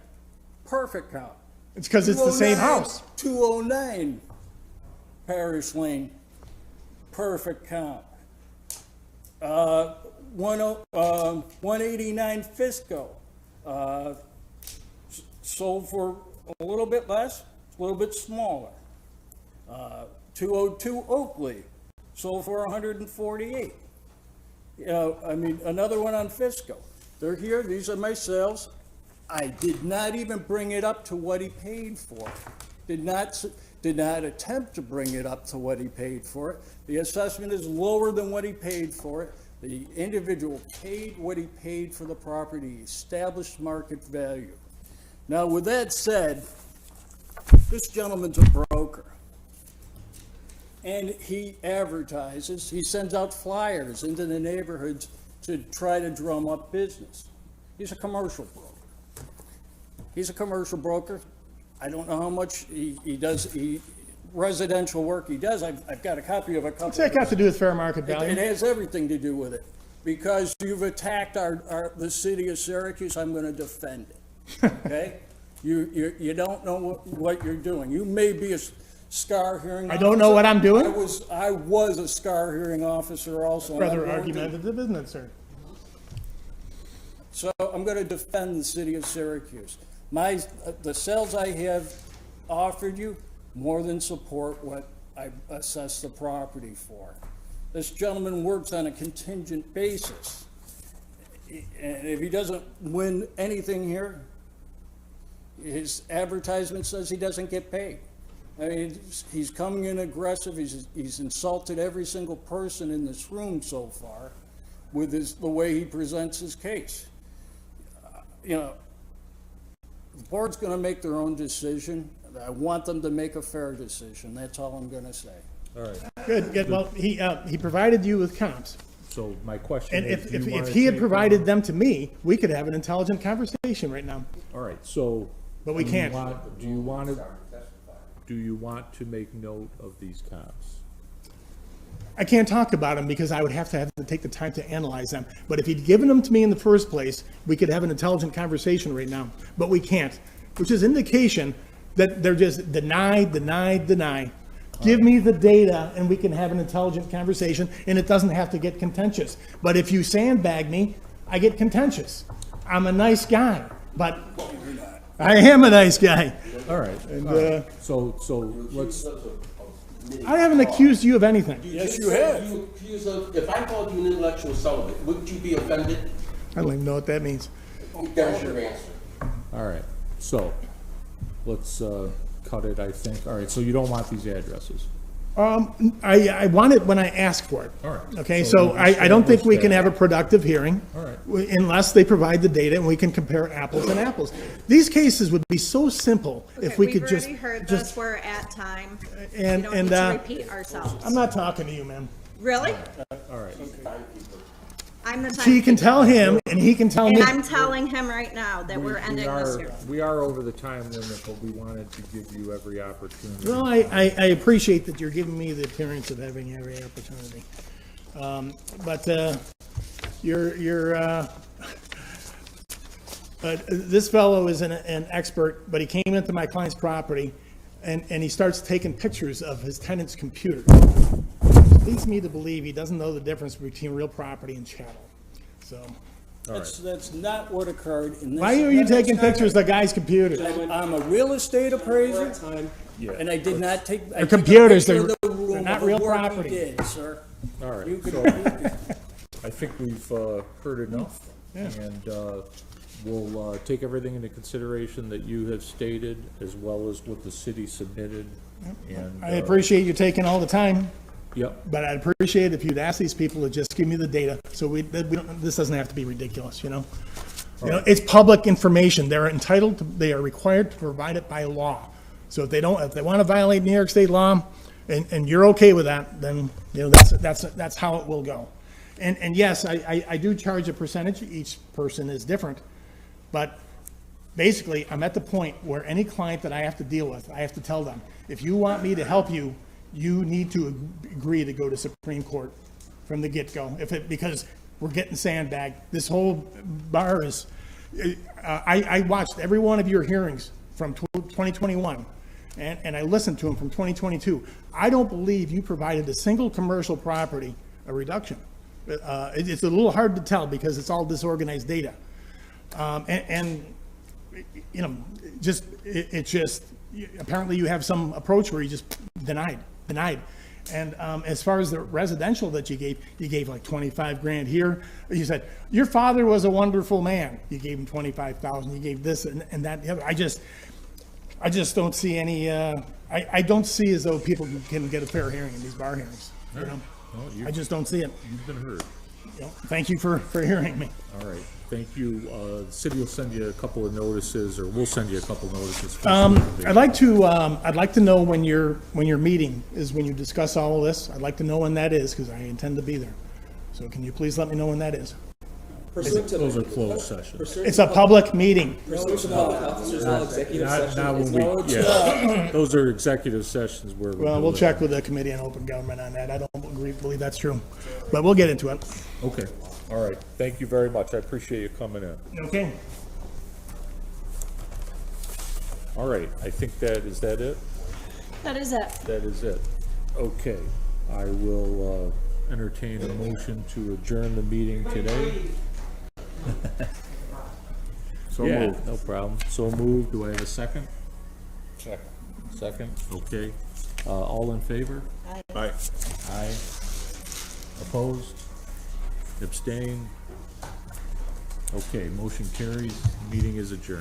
Perfect comp. It's because it's the same house. 209 Parish Lane. Perfect comp. 189 Fisco. Sold for a little bit less, a little bit smaller. 202 Oakley, sold for 148. You know, I mean, another one on Fisco. They're here, these are my sales. I did not even bring it up to what he paid for. Did not attempt to bring it up to what he paid for it. The assessment is lower than what he paid for it. The individual paid what he paid for the property, established market value. Now, with that said, this gentleman's a broker, and he advertises, he sends out flyers into the neighborhoods to try to drum up business. He's a commercial broker. He's a commercial broker. I don't know how much he does, residential work he does. I've got a copy of a couple. What's that got to do with fair market value? It has everything to do with it. Because you've attacked the city of Syracuse, I'm going to defend it. Okay? You don't know what you're doing. You may be a SCAR hearing officer. I don't know what I'm doing? I was a SCAR hearing officer also. Rather argumentative, isn't it, sir? So I'm going to defend the city of Syracuse. The sales I have offered you more than support what I assessed the property for. This gentleman works on a contingent basis. And if he doesn't win anything here, his advertisement says he doesn't get paid. I mean, he's coming in aggressive. He's insulted every single person in this room so far with the way he presents his case. You know, the board's going to make their own decision. I want them to make a fair decision. That's all I'm going to say. All right. Good. Well, he provided you with comps. so my question And is, do you wanna if he had take, provided them to me, we could have an intelligent conversation right now. All right, so. But we do you can't. want- Do you want to make note of these comps? I can't talk about them because I would have to take the time to analyze them. But if he'd given them to me in the first place, we could have an intelligent conversation right now. But we can't, which is indication that they're just deny. Give me the data and we can have an intelligent conversation and it doesn't have to get contentious. But if you sandbag me, I get contentious. I'm a nice guy, but I am a nice guy. All right, And, all right. So let's, I haven't accused you of anything. Yes, you have. You accuse of, if I called you an intellectual celibate, wouldn't you be offended? I don't even know what that means. There's your answer. all right, so let's cut it, I think. All right, so you don't want these addresses? I want it when I ask for it. All right. Okay, So so I don't think we can establish have a productive hearing. All right. Unless they provide the data and we can compare apples and apples. These cases would be so simple if we could just. We've already heard just- this, we're at time. And- We don't and, need to repeat ourselves. I'm not talking to you, ma'am. Really? All right. I'm the She can timekeeper. tell him and he can tell me. And I'm telling him right now that we're ending this here. We are over the time limit, but we wanted to give you every opportunity. Well, I appreciate that you're giving me the appearance of having every opportunity. But this fellow is an expert, but he came into my client's property and he starts taking pictures of his tenant's computer. Leads me to believe he doesn't know the difference between real property and chattel. So, That's not what occurred in this. why are you taking pictures of guys' computers? I'm a real estate appraiser, Yeah. and I did not take. I They're took a computers, picture they're- of the they're room not of the real work we property. did, sir. All right, You could- so I think we've heard enough. And we'll take everything into consideration that you have stated, as well as what the city submitted. And I appreciate you taking all the time. Yep. But I'd appreciate if you'd ask these people to just give me the data, so this doesn't have to be ridiculous, you know? You know, it's public information. They're entitled to, they are required to provide it by law. So if they want to violate New York state law, and you're okay with that, then, you know, that's how it will go. And yes, I do charge a percentage. Each person is different. But basically, I'm at the point where any client that I have to deal with, I have to tell them, if you want me to help you, you need to agree to go to Supreme Court from the get-go. Because we're getting sandbagged. This whole bar is, I watched every one of your hearings from 2021, and I listened to them from 2022. I don't believe you provided a single commercial property a reduction. It's a little hard to tell because it's all disorganized data. And you know, it's just, apparently you have some approach where you just denied. And as far as the residential that you gave like 25 grand here. You said, your father was a wonderful man. You gave him 25,000, you gave this and that. The other. I just don't see any, I don't see as though people can get a fair hearing in these bar hearings, you know? Well, I just don't see it. You've been heard. You know, thank you for hearing me. All right, thank you. The city will send you a couple of notices, or we'll send you a couple of notices. I'd like to know when your meeting is, when you discuss all of this. I'd like to know when that is, because I intend to be there. So can you please let me know when that is? Those are closed sessions. It's a public meeting. Not when we, yeah, those are executive sessions where. Well, we'll check with the Committee on Open Government on that. I don't believe that's true, but we'll get into it. Okay, all right. Thank you very much. I appreciate you coming in. Okay. All right, I think is that it? That is it. That is it. Okay, I will entertain a motion to adjourn the meeting today. So Yeah, moved. no problem. So moved. Do I have a second? Second, okay. All in favor? Aye. Aye. Opposed? Abstain? Okay, motion carries. Meeting is adjourned.